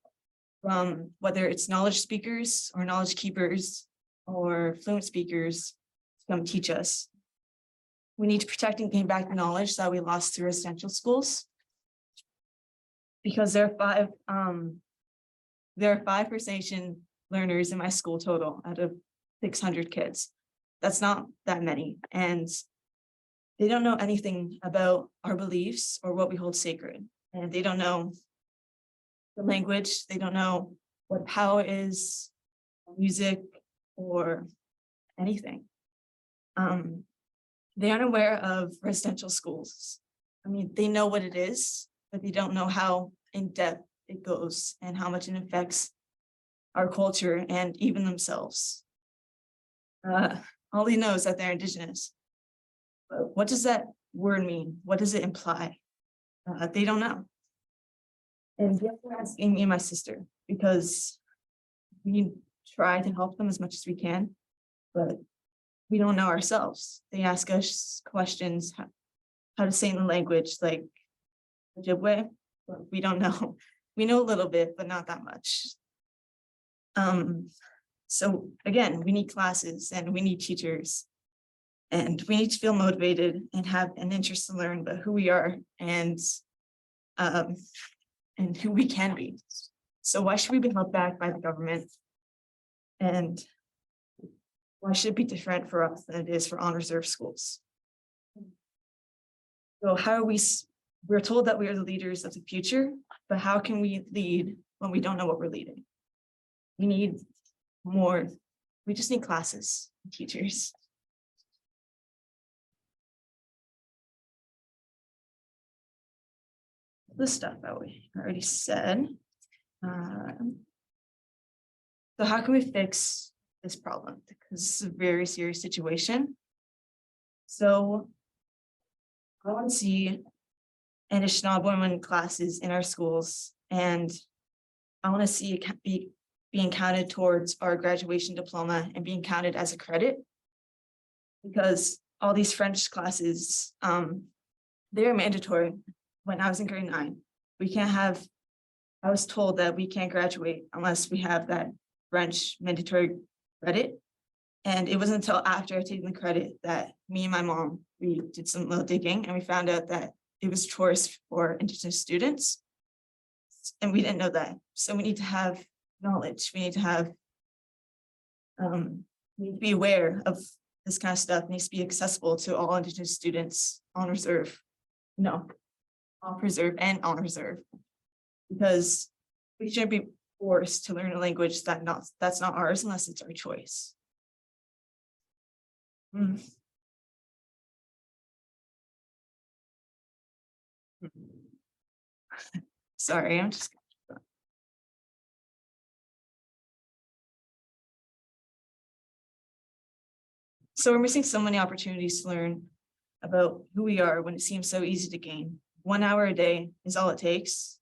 from whether it's knowledge speakers or knowledge keepers or fluent speakers to come teach us. We need to protect and gain back the knowledge that we lost through residential schools. Because there are five First Nation learners in my school total out of 600 kids. That's not that many. And they don't know anything about our beliefs or what we hold sacred. And they don't know the language. They don't know what power is, music, or anything. They aren't aware of residential schools. I mean, they know what it is, but they don't know how in depth it goes and how much it affects our culture and even themselves. All they know is that they're Indigenous. But what does that word mean? What does it imply? They don't know. And they're asking me and my sister because we try to help them as much as we can, but we don't know ourselves. They ask us questions, how to say in the language, like Ojibwe, but we don't know. We know a little bit, but not that much. So again, we need classes and we need teachers and we need to feel motivated and have an interest to learn about who we are and who we can be. So why should we be held back by the government? And why should it be different for us than it is for on-reserve schools? So how are we're told that we are the leaders of the future, but how can we lead when we don't know what we're leading? We need more, we just need classes, teachers. The stuff that we already said. So how can we fix this problem? Because it's a very serious situation. So I want to see Anishinaabe classes in our schools, and I want to see it being counted towards our graduation diploma and being counted as a credit. Because all these French classes, they're mandatory. When I was in grade 9, I was told that we can't graduate unless we have that French mandatory credit. And it wasn't until after taking the credit that me and my mom, we did some little digging and we found out that it was choice for Indigenous students. And we didn't know that. So we need to have knowledge. We need to have, we need to be aware of this kind of stuff. It needs to be accessible to all Indigenous students on reserve. No, off reserve and on reserve. Because we shouldn't be forced to learn a language that's not ours unless it's our choice. Sorry, I'm just. So we're missing so many opportunities to learn about who we are when it seems so easy to gain. 1 hour a day is all it takes.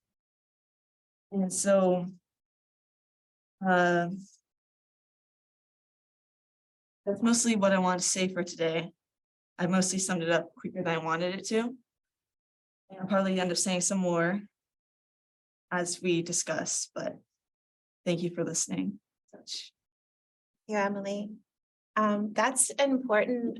And so that's mostly what I want to say for today. I mostly summed it up quicker than I wanted it to. And I'll probably end up saying some more as we discuss, but thank you for listening. Yeah, Emily. That's an important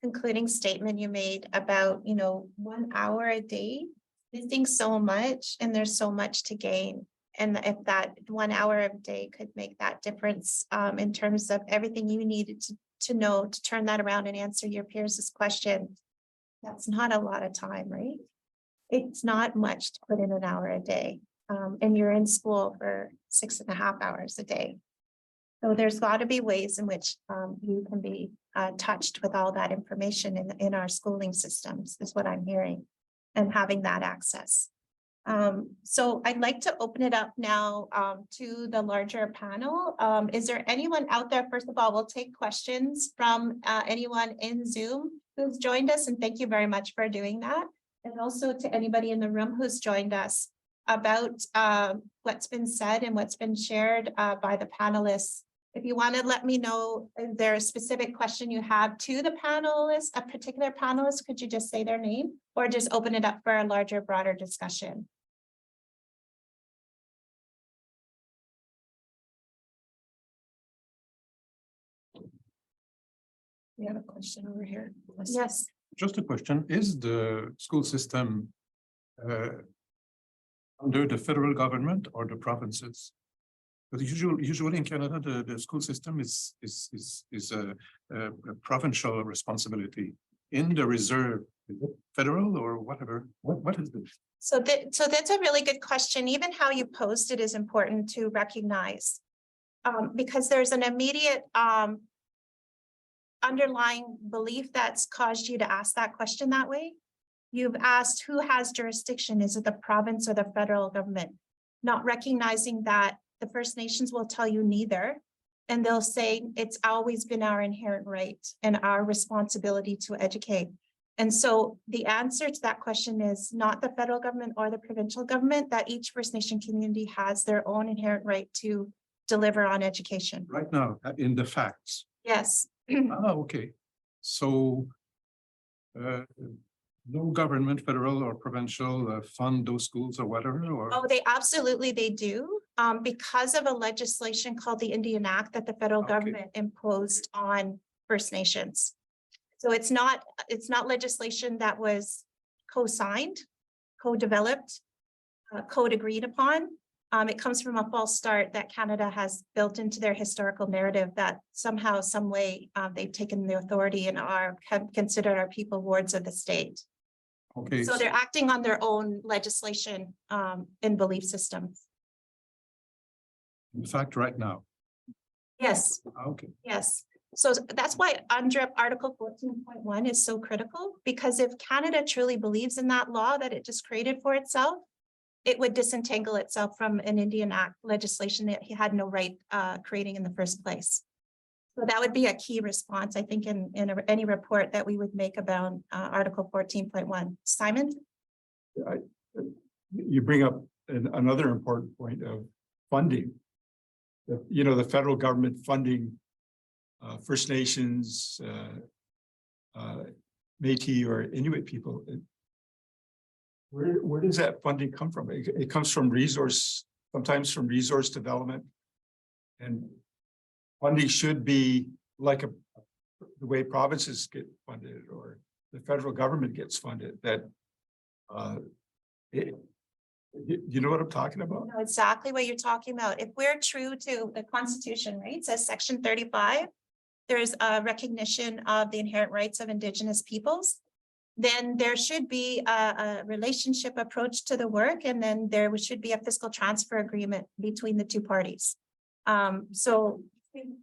concluding statement you made about, 1 hour a day. Missing so much and there's so much to gain. And if that 1 hour a day could make that difference in terms of everything you needed to know to turn that around and answer your peers' question, that's not a lot of time, right? It's not much to put in an hour a day. And you're in school for 6.5 hours a day. So there's got to be ways in which you can be touched with all that information in our schooling systems, is what I'm hearing, and having that access. So I'd like to open it up now to the larger panel. Is there anyone out there? First of all, we'll take questions from anyone in Zoom who's joined us, and thank you very much for doing that. And also to anybody in the room who's joined us about what's been said and what's been shared by the panelists. If you want to let me know if there's a specific question you have to the panelists, a particular panelist, could you just say their name or just open it up for a larger, broader discussion? We have a question over here. Yes. Just a question, is the school system under the federal government or the provinces? But usually in Canada, the school system is a provincial responsibility. In the reserve, is it federal or whatever? What is this? So that's a really good question. Even how you posed it is important to recognize, because there's an immediate underlying belief that's caused you to ask that question that way. You've asked who has jurisdiction, is it the province or the federal government? Not recognizing that the First Nations will tell you neither, and they'll say it's always been our inherent right and our responsibility to educate. And so the answer to that question is not the federal government or the provincial government, that each First Nation community has their own inherent right to deliver on education. Right now, in the facts. Yes. Okay. So no government, federal or provincial fund those schools or whatever, or? Oh, they do. Because of a legislation called the Indian Act that the federal government imposed on First Nations. So it's not legislation that was co-signed, co-developed, code-agreed upon. It comes from a false start that Canada has built into their historical narrative that somehow, some way, they've taken the authority and have considered our people wards of the state. Okay. So they're acting on their own legislation and belief systems. In fact, right now. Yes. Okay. Yes. So that's why UNDRIP Article 14.1 is so critical, because if Canada truly believes in that law that it just created for itself, it would disentangle itself from an Indian Act legislation that he had no right creating in the first place. So that would be a key response, I think, in any report that we would make about Article 14.1. Simon? You bring up another important point of funding. The federal government funding First Nations, Métis or Inuit people. Where does that funding come from? It comes from sometimes from resource development. And funding should be like the way provinces get funded or the federal government gets funded, that you know what I'm talking about? I know exactly what you're talking about. If we're true to the Constitution, right, it says Section 35, there's a recognition of the inherent rights of Indigenous peoples, then there should be a relationship approach to the work, and then there should be a fiscal transfer agreement between the two parties. So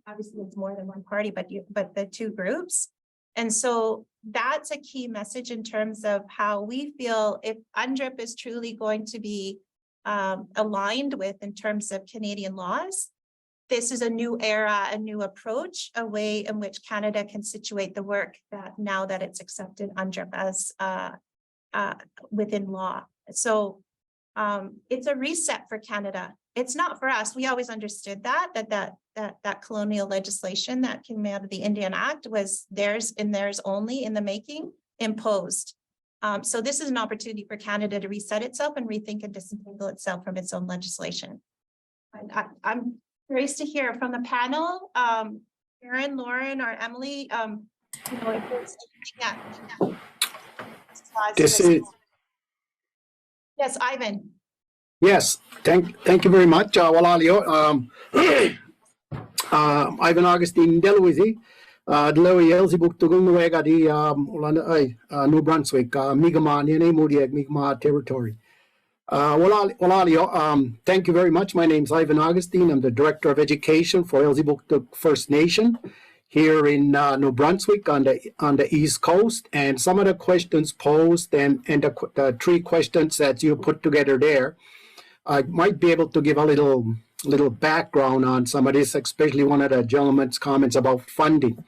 obviously it's more than one party, but the two groups. And so that's a key message in terms of how we feel if UNDRIP is truly going to be aligned with in terms of Canadian laws. This is a new era, a new approach, a way in which Canada can situate the work that now that it's accepted UNDRIP as within law. So it's a reset for Canada. It's not for us. We always understood that colonial legislation that came out of the Indian Act was theirs and theirs only in the making, imposed. So this is an opportunity for Canada to reset itself and rethink and disentangle itself from its own legislation. And I'm curious to hear from the panel, Karen, Lauren, or Emily, you know, if there's anything that This is, yes, Ivan. yes, thank you very much, Walalio. Ivan Augustine Delwizi, Delawi Elzibuk Tugungwega di New Brunswick, Mi'kmaq, Nene Mudiag, Mi'kmaq territory. Walalio, thank you very much. My name is Ivan Augustine. I'm the Director of Education for Elsipogtog First Nation here in New Brunswick on the East Coast. And some of the questions posed and the three questions that you put together there, I might be able to give a little background on some of this, especially one of the gentleman's comments about funding.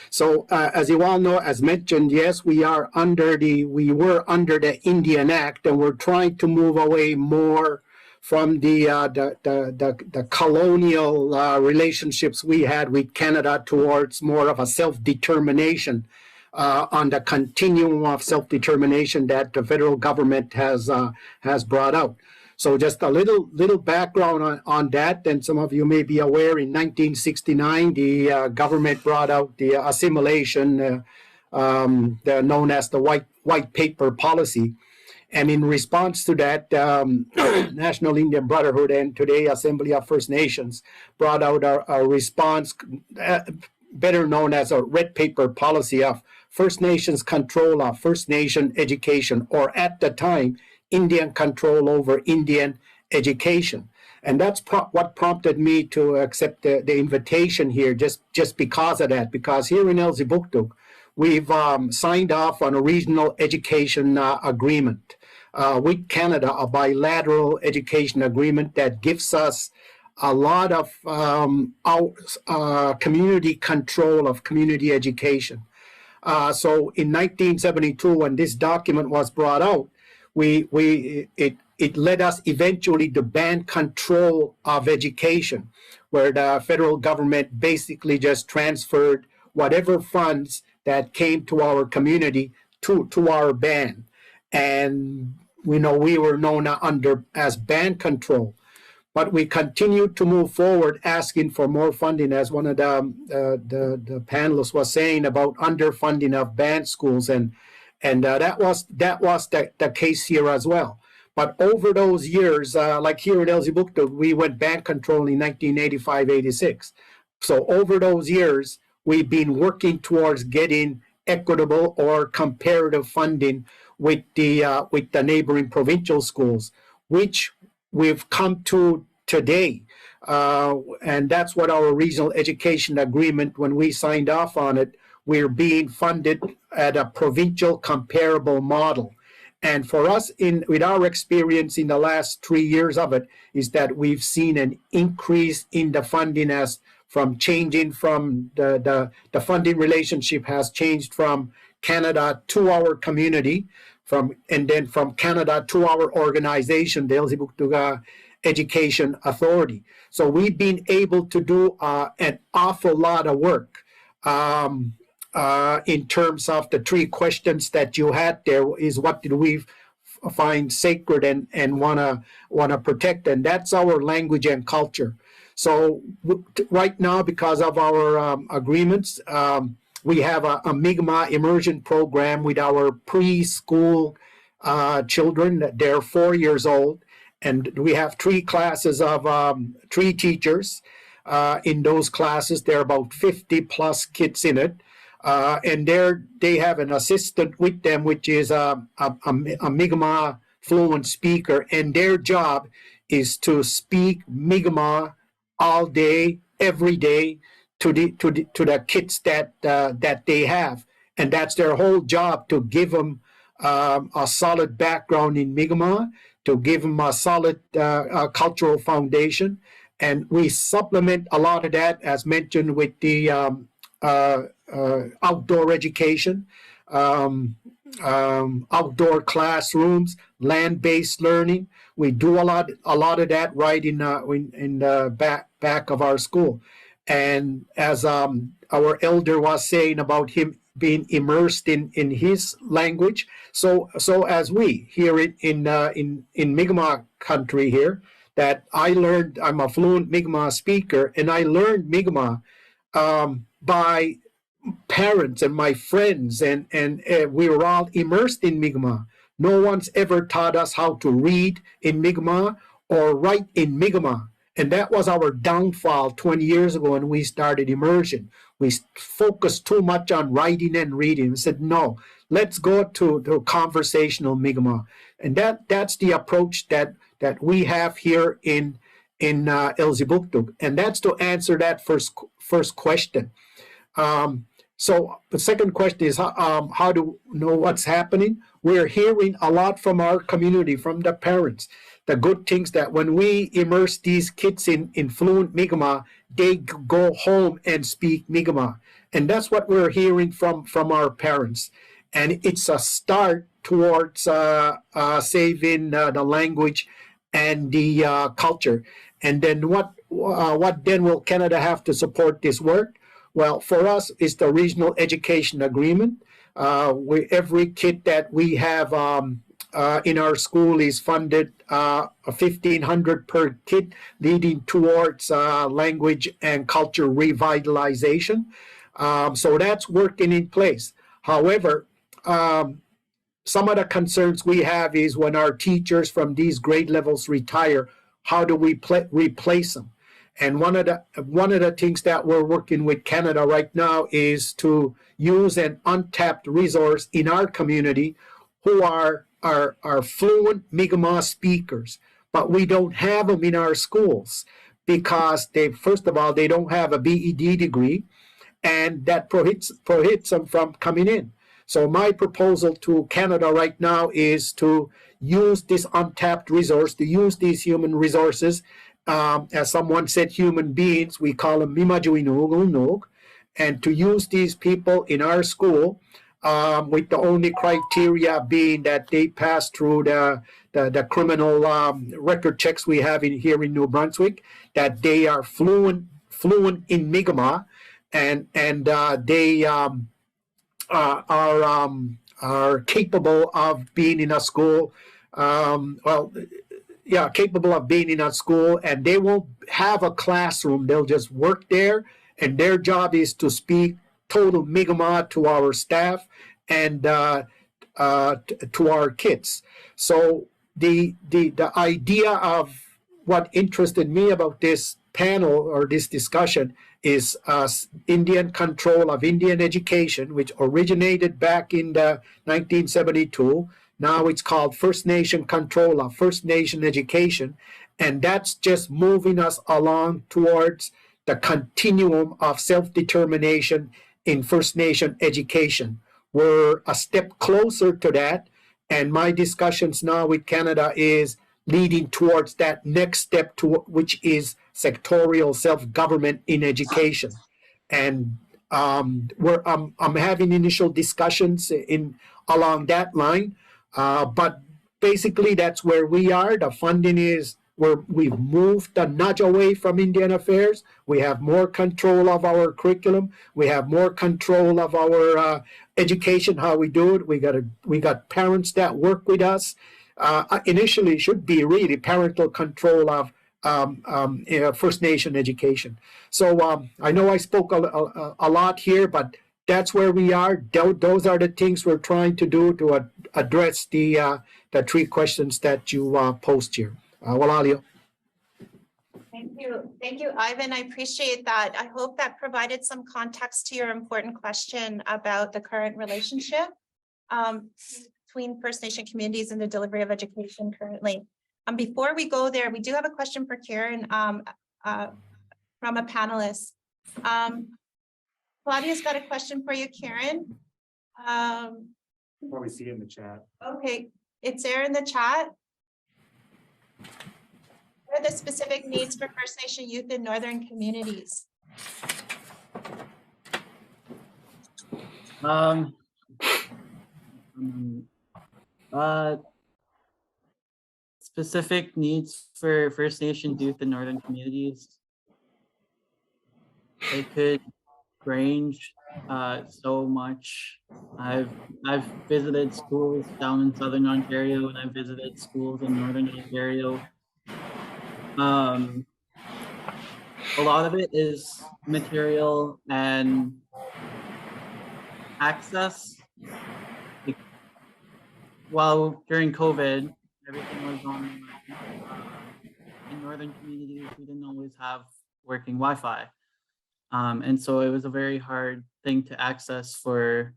So as you all know, as mentioned, yes, we were under the Indian Act, and we're trying to move away more from the colonial relationships we had with Canada towards more of a self-determination on the continuum of self-determination that the federal government has brought out. So just a little background on that, and some of you may be aware, in 1969, the government brought out the assimilation, known as the white paper policy. And in response to that, National Indian Brotherhood and today Assembly of First Nations brought out a response, better known as a red paper policy of First Nations control of First Nation education, or at the time, Indian control over Indian education. And that's what prompted me to accept the invitation here, just because of that, because here in Elsipogtog, we've signed off on a regional education agreement with Canada, a bilateral education agreement that gives us a lot of community control of community education. So in 1972, when this document was brought out, it led us eventually to ban control of education, where the federal government basically just transferred whatever funds that came to our community to our ban. And we were known as ban control. But we continued to move forward, asking for more funding, as one of the panelists was saying about underfunding of band schools, and that was the case here as well. But over those years, like here in Elsipogtog, we went ban control in 1985-86. So over those years, we've been working towards getting equitable or comparative funding with the neighboring provincial schools, which we've come to today. And that's what our regional education agreement, when we signed off on it, we're being funded at a provincial comparable model. And for us, with our experience in the last 3 years of it, is that we've seen an increase in the funding as from changing from the funding relationship has changed from Canada to our community, and then from Canada to our organization, the Elsipogtog Education Authority. So we've been able to do an awful lot of work in terms of the three questions that you had there. Is what did we find sacred and wanna protect? And that's our language and culture. So right now, because of our agreements, we have a Mi'kmaq immersion program with our preschool children. They're 4 years old, and we have 3 classes of 3 teachers. In those classes, there are about 50 plus kids in it. And they have an assistant with them, which is a Mi'kmaq fluent speaker, and their job is to speak Mi'kmaq all day, every day, to the kids that they have, and that's their whole job, to give them a solid background in Mi'kmaq, to give them a solid cultural foundation. And we supplement a lot of that, as mentioned, with the outdoor education, outdoor classrooms, land-based learning. We do a lot of that right in the back of our school. And as our elder was saying about him being immersed in his language, so as we here in Mi'kmaq country here, that I learned, I'm a fluent Mi'kmaq speaker, and I learned Mi'kmaq by parents and my friends, and we were all immersed in Mi'kmaq. No one's ever taught us how to read in Mi'kmaq or write in Mi'kmaq. And that was our downfall 20 years ago when we started immersion. We focused too much on writing and reading. We said, no, let's go to conversational Mi'kmaq. And that's the approach that we have here in Elsipogtog. And that's to answer that first question. So the second question is how to know what's happening. We're hearing a lot from our community, from the parents, the good things that when we immerse these kids in fluent Mi'kmaq, they go home and speak Mi'kmaq. And that's what we're hearing from our parents. And it's a start towards saving the language and the culture. And then what then will Canada have to support this work? Well, for us, it's the Regional Education Agreement. Every kid that we have in our school is funded $1,500 per kid, leading towards language and culture revitalization. So that's working in place. However, some of the concerns we have is when our teachers from these grade levels retire, how do we replace them? And one of the things that we're working with Canada right now is to use an untapped resource in our community who are fluent Mi'kmaq speakers, but we don't have them in our schools because first of all, they don't have a BEd degree, and that prohibits them from coming in. So my proposal to Canada right now is to use this untapped resource, to use these human resources. As someone said, human beings, we call them mimajuinugunog, and to use these people in our school with the only criteria being that they pass through the criminal record checks we have here in New Brunswick, that they are fluent in Mi'kmaq, and they are capable of being in a school. Capable of being in a school, and they won't have a classroom. They'll just work there, and their job is to speak total Mi'kmaq to our staff and to our kids. So the idea of what interested me about this panel or this discussion is Indian control of Indian education, which originated back in 1972. Now it's called First Nation control of First Nation education. And that's just moving us along towards the continuum of self-determination in First Nation education. We're a step closer to that. And my discussions now with Canada is leading towards that next step, which is sectorial self-government in education. And I'm having initial discussions along that line. But basically, that's where we are. The funding is where we've moved the nudge away from Indian Affairs. We have more control of our curriculum. We have more control of our education, how we do it. We got parents that work with us. Initially, it should be really parental control of First Nation education. So I know I spoke a lot here, but that's where we are. Those are the things we're trying to do to address the three questions that you posed here. Walalio. Thank you, Ivan. I appreciate that. I hope that provided some context to your important question about the current relationship between First Nation communities and the delivery of education currently. Before we go there, we do have a question for Karen from a panelist. Claudia's got a question for you, Karen. Probably see it in the chat. Okay, it's there in the chat. What are the specific needs for First Nation youth in northern communities? Um, specific needs for First Nation youth in northern communities. They could range so much. I've visited schools down in southern Ontario and I've visited schools in northern Ontario. A lot of it is material and access. Like, while during COVID, everything was online. In northern communities, we didn't always have working Wi-Fi. And so it was a very hard thing to access for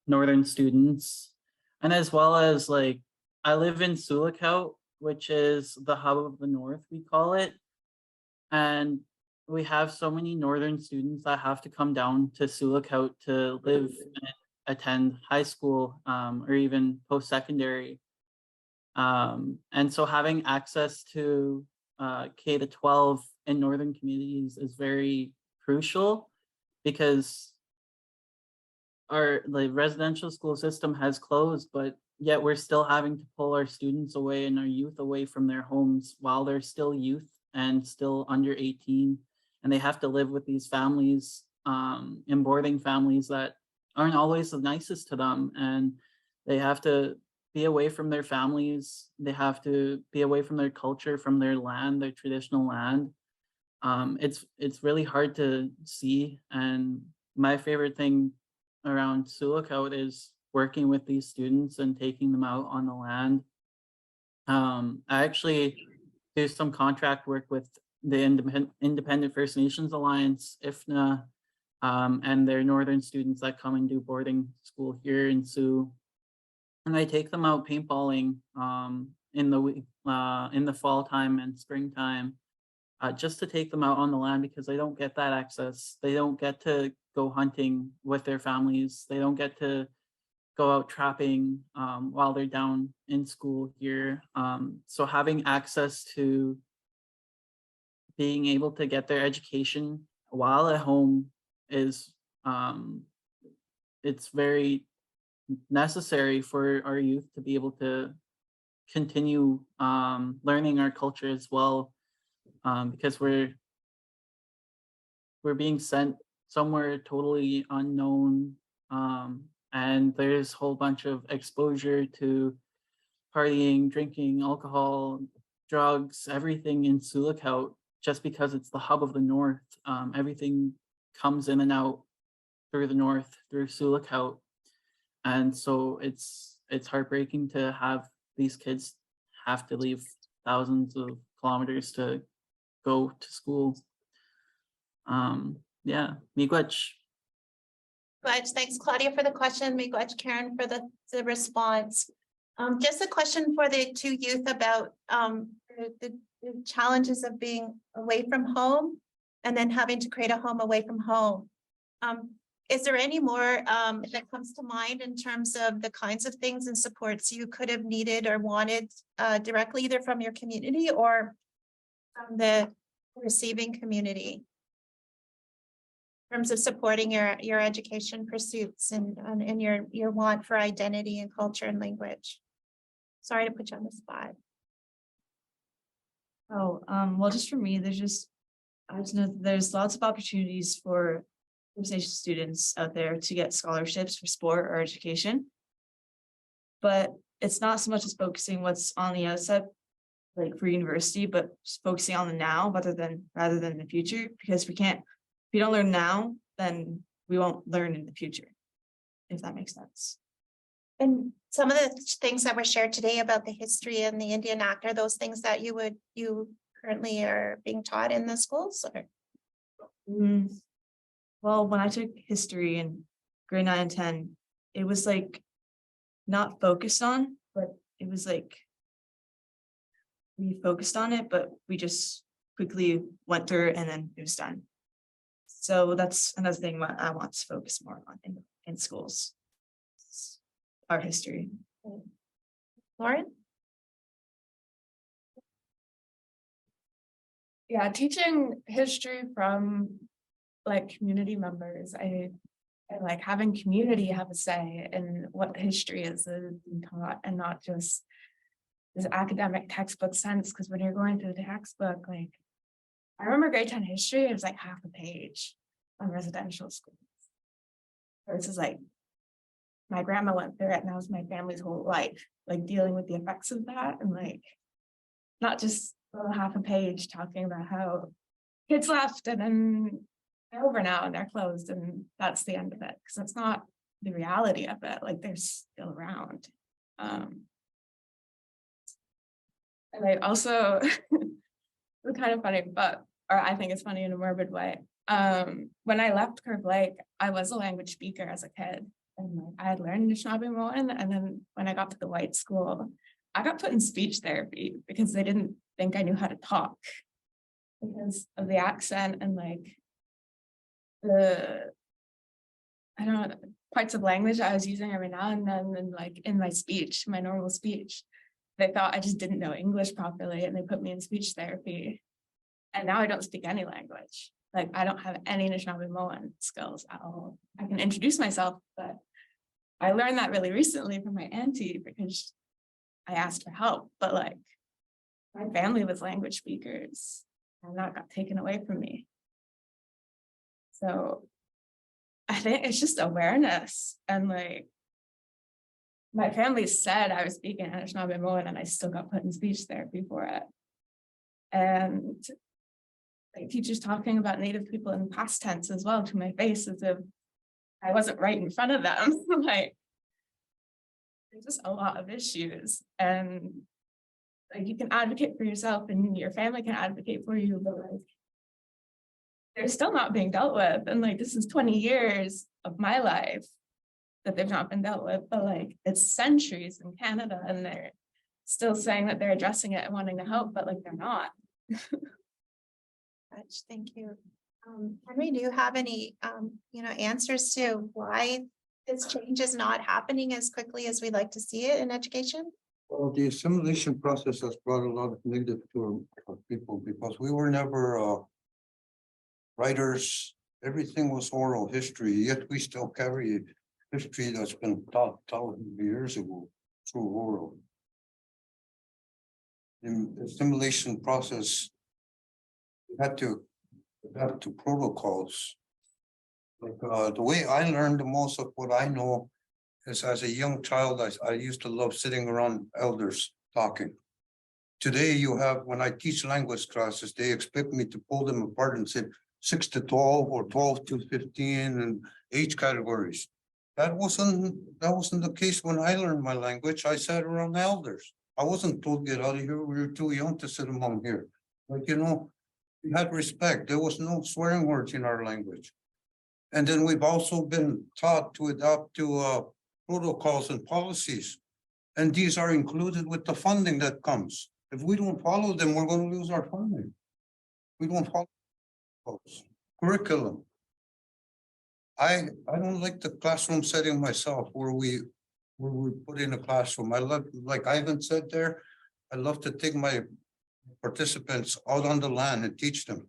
northern students. And as well as like, I live in Sulikout, which is the hub of the north, we call it. And we have so many northern students that have to come down to Sulikout to live and attend high school or even post-secondary. And so having access to K to 12 in northern communities is very crucial because the residential school system has closed, but yet we're still having to pull our students away and our youth away from their homes while they're still youth and still under 18. And they have to live with these families in boarding families that aren't always the nicest to them. And they have to be away from their families. They have to be away from their culture, from their land, their traditional land. It's really hard to see. And my favorite thing around Sulikout is working with these students and taking them out on the land. I actually do some contract work with the Independent First Nations Alliance, FNEAA, and their northern students that come and do boarding school here in Sioux. And I take them out paintballing in the fall time and springtime, just to take them out on the land because they don't get that access. They don't get to go hunting with their families. They don't get to go out trapping while they're down in school here. So having access to being able to get their education while at home is it's very necessary for our youth to be able to continue learning our culture as well, because we're being sent somewhere totally unknown, and there's a whole bunch of exposure to partying, drinking, alcohol, drugs, everything in Sulikout, just because it's the hub of the north. Everything comes in and out through the north, through Sulikout. And so it's heartbreaking to have these kids have to leave thousands of kilometers to go to school. Yeah, miigwech. Thanks, Claudia, for the question. Miigwech, Karen, for the response. Just a question for the two youth about the challenges of being away from home and then having to create a home away from home. Is there any more that comes to mind in terms of the kinds of things and supports you could have needed or wanted directly either from your community or from the receiving community in terms of supporting your education pursuits and your want for identity and culture and language? Sorry to put you on the spot. Oh, well, just for me, I just know that there's lots of opportunities for First Nation students out there to get scholarships for sport or education. But it's not so much as focusing what's on the outside, like for university, but just focusing on the now rather than the future, because if we don't learn now, then we won't learn in the future, if that makes sense. And some of the things that were shared today about the history and the Indian Act, are those things that you currently are being taught in the schools? Or? Well, when I took history in grade 9 and 10, it was like not focused on, but it was like we focused on it, but we just quickly went through it and then it was done. So that's another thing I want to focus more on in schools. Our history. Lauren? Yeah, teaching history from like community members, I like having community have a say in what history is being taught and not just this academic textbook sense. Because when you're going through the textbook, like I remember grade 10 history, it was like half a page on residential schools. Versus like my grandma went through it and that was my family's whole life, like dealing with the effects of that and like not just a half a page talking about how kids left and then they're over now and they're closed and that's the end of it. Because that's not the reality of it. Like they're still around. And I also, it's kind of funny, but, or I think it's funny in a morbid way. When I left Curve Lake, I was a language speaker as a kid. And like, I had learned Anishinaabe-Moan, and then when I got to the white school, I got put in speech therapy because they didn't think I knew how to talk because of the accent and like I don't know, parts of language I was using every now and then, and like in my speech, my normal speech, they thought I just didn't know English properly and they put me in speech therapy. And now I don't speak any language. Like I don't have any Anishinaabe-Moan skills at all. I can introduce myself, but I learned that really recently from my auntie because I asked for help, but like my family was language speakers and that got taken away from me. So I think it's just awareness and like my family said I was speaking Anishinaabe-Moan and I still got put in speech therapy for it. And like teachers talking about Native people in past tense as well to my face as if I wasn't right in front of them. Like there's just a lot of issues and like you can advocate for yourself and your family can advocate for you, but like they're still not being dealt with. And like this is 20 years of my life that they've not been dealt with, but like it's centuries in Canada and they're still saying that they're addressing it and wanting to help, but like they're not. Thank you. Henry, do you have any, answers to why this change is not happening as quickly as we'd like to see it in education? Well, the assimilation process has brought a lot of negative to our people because we were never writers. Everything was oral history, yet we still carry history that's been taught thousands of years ago through oral. In the assimilation process, we had to adapt to protocols. Like the way I learned the most of what I know is as a young child, I used to love sitting around elders talking. Today you have, when I teach language classes, they expect me to pull them apart and say 6 to 12 or 12 to 15 and age categories. That wasn't the case when I learned my language. I sat around elders. I wasn't told get out of here. We were too young to sit among here. Like, we had respect. There was no swearing words in our language. And then we've also been taught to adopt to protocols and policies. And these are included with the funding that comes. If we don't follow them, we're going to lose our funding. We don't follow curriculum. I don't like the classroom setting myself where we put in a classroom. I love, like Ivan said there, I love to take my participants out on the land and teach them.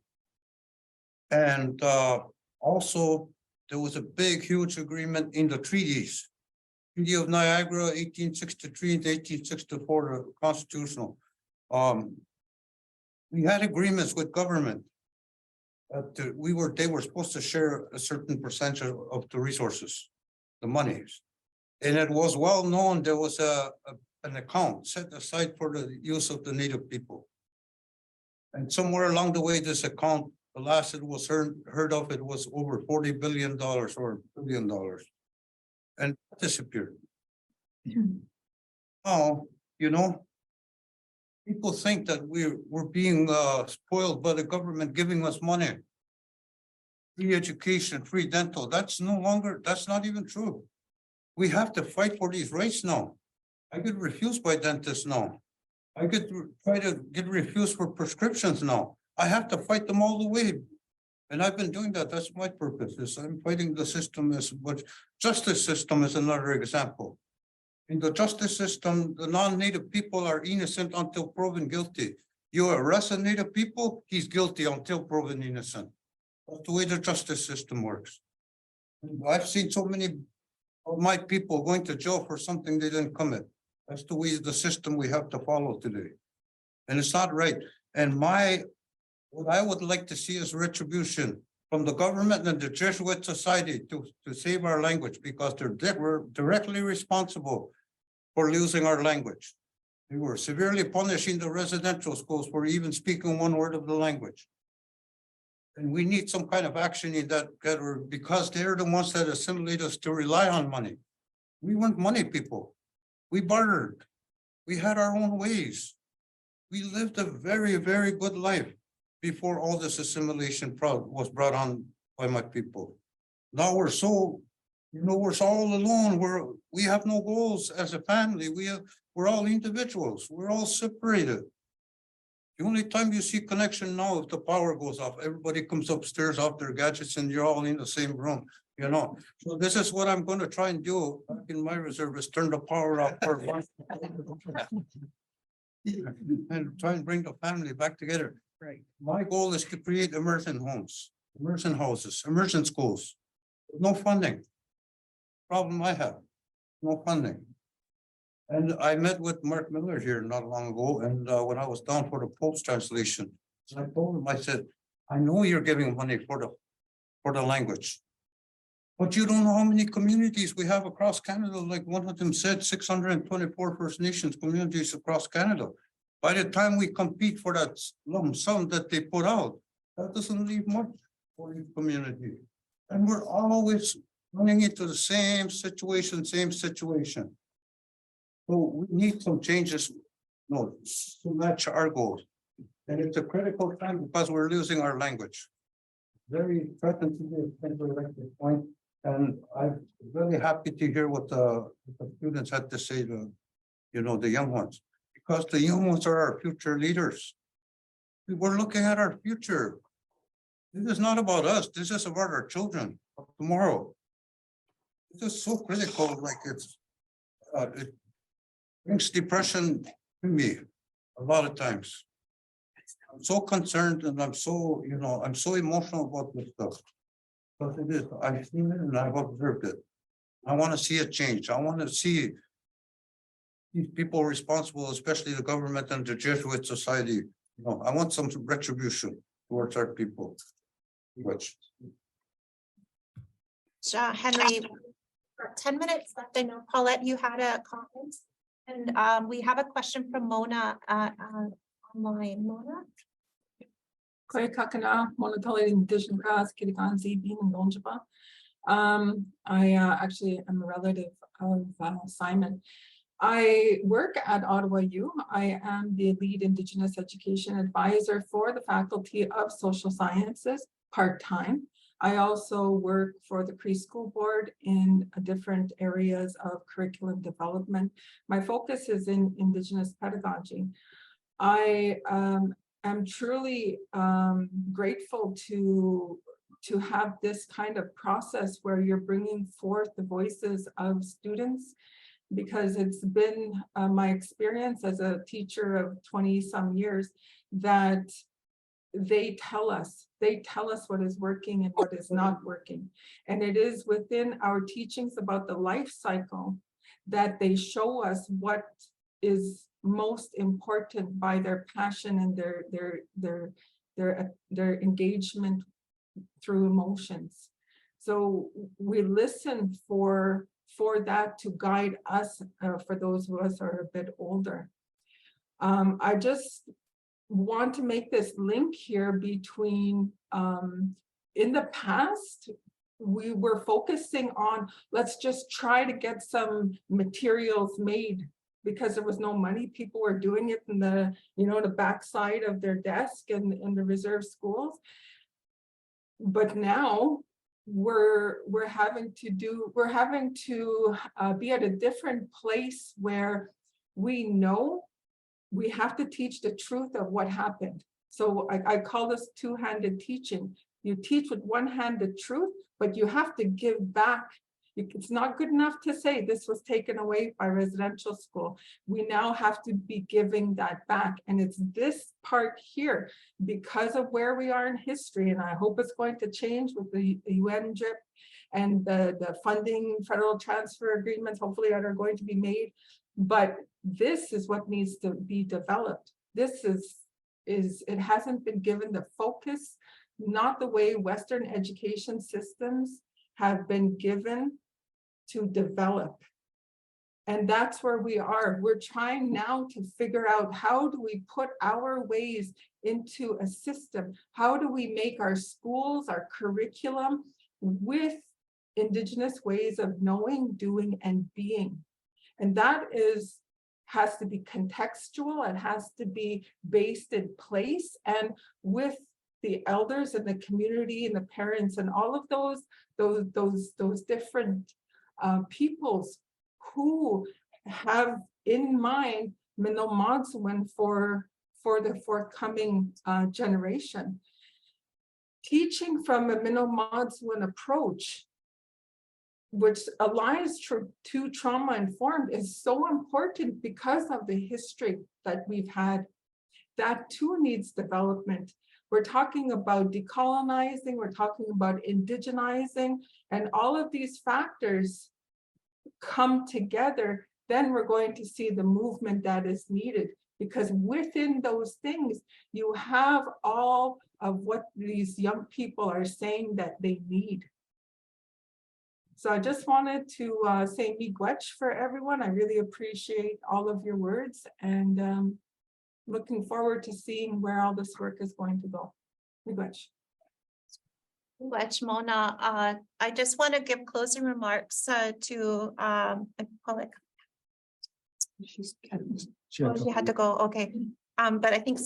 And also there was a big, huge agreement in the treaties. Treaty of Niagara, 1863 and 1864, the constitutional. We had agreements with government that they were supposed to share a certain percentage of the resources, the monies. And it was well known there was an account set aside for the use of the Native people. And somewhere along the way, this account, the last it was heard of, it was over $40 billion or $1 billion. And disappeared. Oh, people think that we're being spoiled by the government giving us money. Free education, free dental, that's not even true. We have to fight for these rights now. I get refused by dentists now. I get try to get refused for prescriptions now. I have to fight them all the way. And I've been doing that. That's my purpose. I'm fighting the system but justice system is another example. In the justice system, the non-Native people are innocent until proven guilty. You arrest a Native people, he's guilty until proven innocent. That's the way the justice system works. I've seen so many of my people going to jail for something they didn't commit. That's the way the system we have to follow today. And it's not right. And what I would like to see is retribution from the government and the Jesuit Society to save our language, because we're directly responsible for losing our language. They were severely punishing the residential schools for even speaking one word of the language. And we need some kind of action in that category, because they're the ones that assimilate us to rely on money. We weren't money people. We bartered. We had our own ways. We lived a very, very good life before all this assimilation was brought on by my people. Now we're so, we're all alone. We have no goals as a family. We're all individuals. We're all separated. The only time you see connection now, if the power goes off, everybody comes upstairs off their gadgets and you're all in the same room, So this is what I'm going to try and do in my reserve, is turn the power off for one. And try and bring the family back together. Right. My goal is to create immersion homes, immersion houses, immersion schools. No funding. Problem I have, no funding. And I met with Mark Miller here not long ago, and when I was down for the Pope's translation, I told him, I said, I know you're giving money for the language, but you don't know how many communities we have across Canada. Like one of them said, 624 First Nations communities across Canada. By the time we compete for that lump sum that they put out, that doesn't leave much for each community. And we're always running into the same situation. So we need some changes, to match our goals. And it's a critical time because we're losing our language. Very threatened to be a point. And I'm really happy to hear what the students had to say to, the young ones, because the young ones are our future leaders. We're looking at our future. This is not about us. This is about our children of tomorrow. This is so critical. Like it brings depression to me a lot of times. I'm so concerned and I'm so, I'm so emotional about this stuff. But it is, I've seen it and I've observed it. I want to see a change. I want to see these people responsible, especially the government and the Jesuit Society. I want some retribution towards our people. Which Henry, 10 minutes left. I know Paulette, you had a comment. And we have a question from Mona online. Mona? Koe kakana, Monotoli Indigenous Grass, Kirikanzi, Bean and Donjaba. I actually am a relative of Simon. I work at Ottawa U. I am the lead Indigenous education advisor for the Faculty of Social Sciences part-time. I also work for the preschool board in different areas of curriculum development. My focus is in Indigenous pedagogy. I am truly grateful to have this kind of process where you're bringing forth the voices of students, because it's been my experience as a teacher of 20-some years that they tell us what is working and what is not working. And it is within our teachings about the life cycle that they show us what is most important by their passion and their engagement through emotions. So we listen for that to guide us, for those of us who are a bit older. I just want to make this link here between, in the past, we were focusing on, let's just try to get some materials made because there was no money. People were doing it in the, the backside of their desk and in the reserve schools. But now we're having to be at a different place where we know we have to teach the truth of what happened. So I call this two-handed teaching. You teach with one hand the truth, but you have to give back. It's not good enough to say this was taken away by residential school. We now have to be giving that back. And it's this part here, because of where we are in history, and I hope it's going to change with the UNDRIP and the funding, federal transfer agreements, hopefully that are going to be made. But this is what needs to be developed. This it hasn't been given the focus, not the way Western education systems have been given to develop. And that's where we are. We're trying now to figure out, how do we put our ways into a system? How do we make our schools, our curriculum with Indigenous ways of knowing, doing, and being? And that has to be contextual. It has to be based in place and with the elders and the community and the parents and all of those different peoples who have in mind Minnow-Modswin for the forthcoming generation. Teaching from a Minnow-Modswin approach, which aligns to trauma-informed, is so important because of the history that we've had. That too needs development. We're talking about decolonizing, we're talking about indigenizing, and all of these factors come together, then we're going to see the movement that is needed. Because within those things, you have all of what these young people are saying that they need. So I just wanted to say miigwech for everyone. I really appreciate all of your words, and looking forward to seeing where all this work is going to go. Miigwech. Miigwech, Mona. I just want to give closing remarks to Pollock. She had to go. Okay. But I think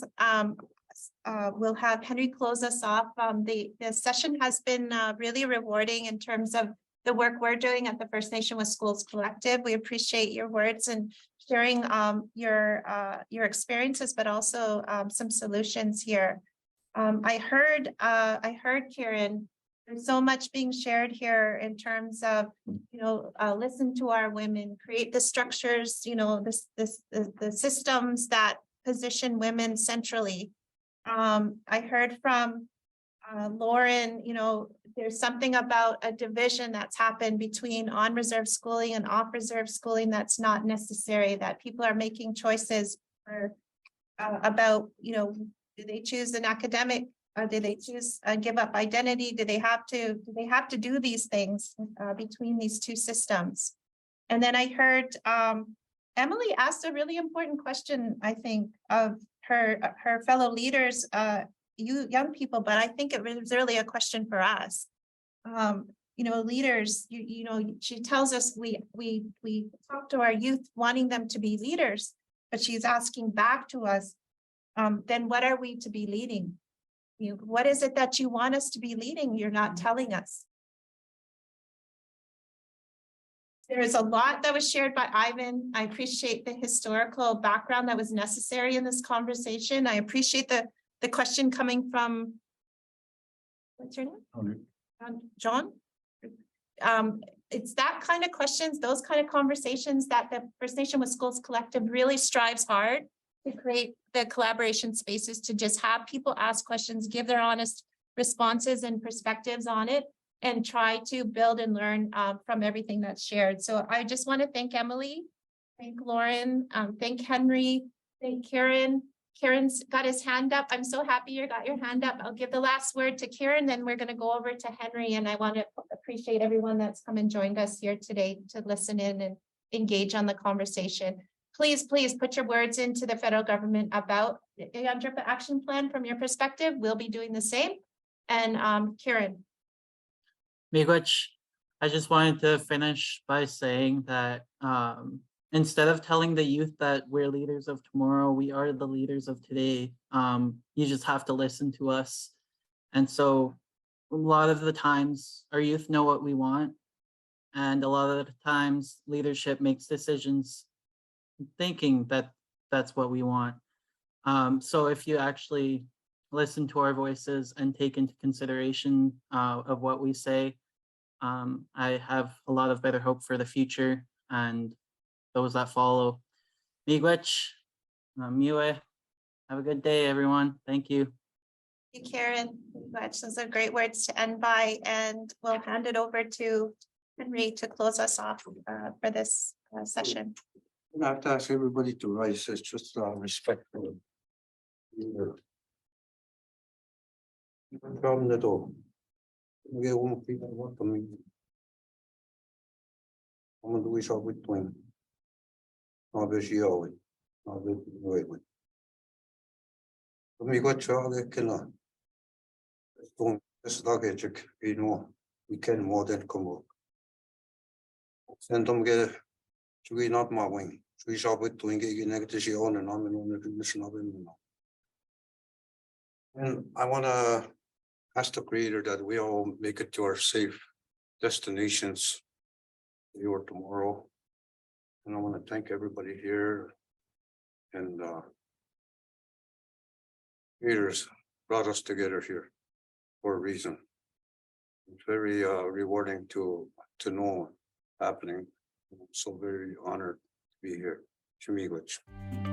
we'll have Henry close us off. The session has been really rewarding in terms of the work we're doing at the First Nation with Schools Collective. We appreciate your words and sharing your experiences, but also some solutions here. I heard Kieran, there's so much being shared here in terms of, listen to our women, create the structures, the systems that position women centrally. I heard from Lauren, there's something about a division that's happened between on-reserve schooling and off-reserve schooling that's not necessary, that people are making choices about, do they choose an academic, or do they choose give up identity? Do they have to do these things between these two systems? And then I heard Emily asked a really important question, I think, of her fellow leaders, you young people, but I think it was really a question for us. Leaders, she tells us we talk to our youth wanting them to be leaders, but she's asking back to us, then what are we to be leading? What is it that you want us to be leading? You're not telling us. There is a lot that was shared by Ivan. I appreciate the historical background that was necessary in this conversation. I appreciate the question coming from, what's your name? John. It's that kind of questions, those kind of conversations that the First Nation with Schools Collective really strives hard to create the collaboration spaces, to just have people ask questions, give their honest responses and perspectives on it, and try to build and learn from everything that's shared. So I just want to thank Emily, thank Lauren, thank Henry, thank Kieran. Kieran's got his hand up. I'm so happy you got your hand up. I'll give the last word to Kieran, then we're going to go over to Henry. And I want to appreciate everyone that's come and joined us here today to listen in and engage on the conversation. Please put your words into the federal government about the UNDRIP action plan from your perspective. We'll be doing the same. And Kieran. Miigwech, I just wanted to finish by saying that instead of telling the youth that we're leaders of tomorrow, we are the leaders of today. You just have to listen to us. And so a lot of the times our youth know what we want. And a lot of the times leadership makes decisions thinking that that's what we want. So if you actually listen to our voices and take into consideration of what we say, I have a lot of better hope for the future and those that follow. Miigwech, Miwe. Have a good day, everyone. Thank you. Thank you, Karen. Those are great words to end by, and we'll hand it over to Henry to close us off for this session. I have to ask everybody to rise. It's just respect for them. From the door. We won't be what to me. I'm gonna do it all with twin. I'll be sure. I'll be with. We got Charlie Killer. Don't this luggage, you know, we can more than come up. Send them get. We not my wing. We shall be doing it negative on and on the condition of him. And I wanna ask the creator that we all make it to our safe destinations. You or tomorrow. And I wanna thank everybody here. And creators brought us together here for a reason. It's very rewarding to know happening. I'm so very honored to be here. Shamiigwech.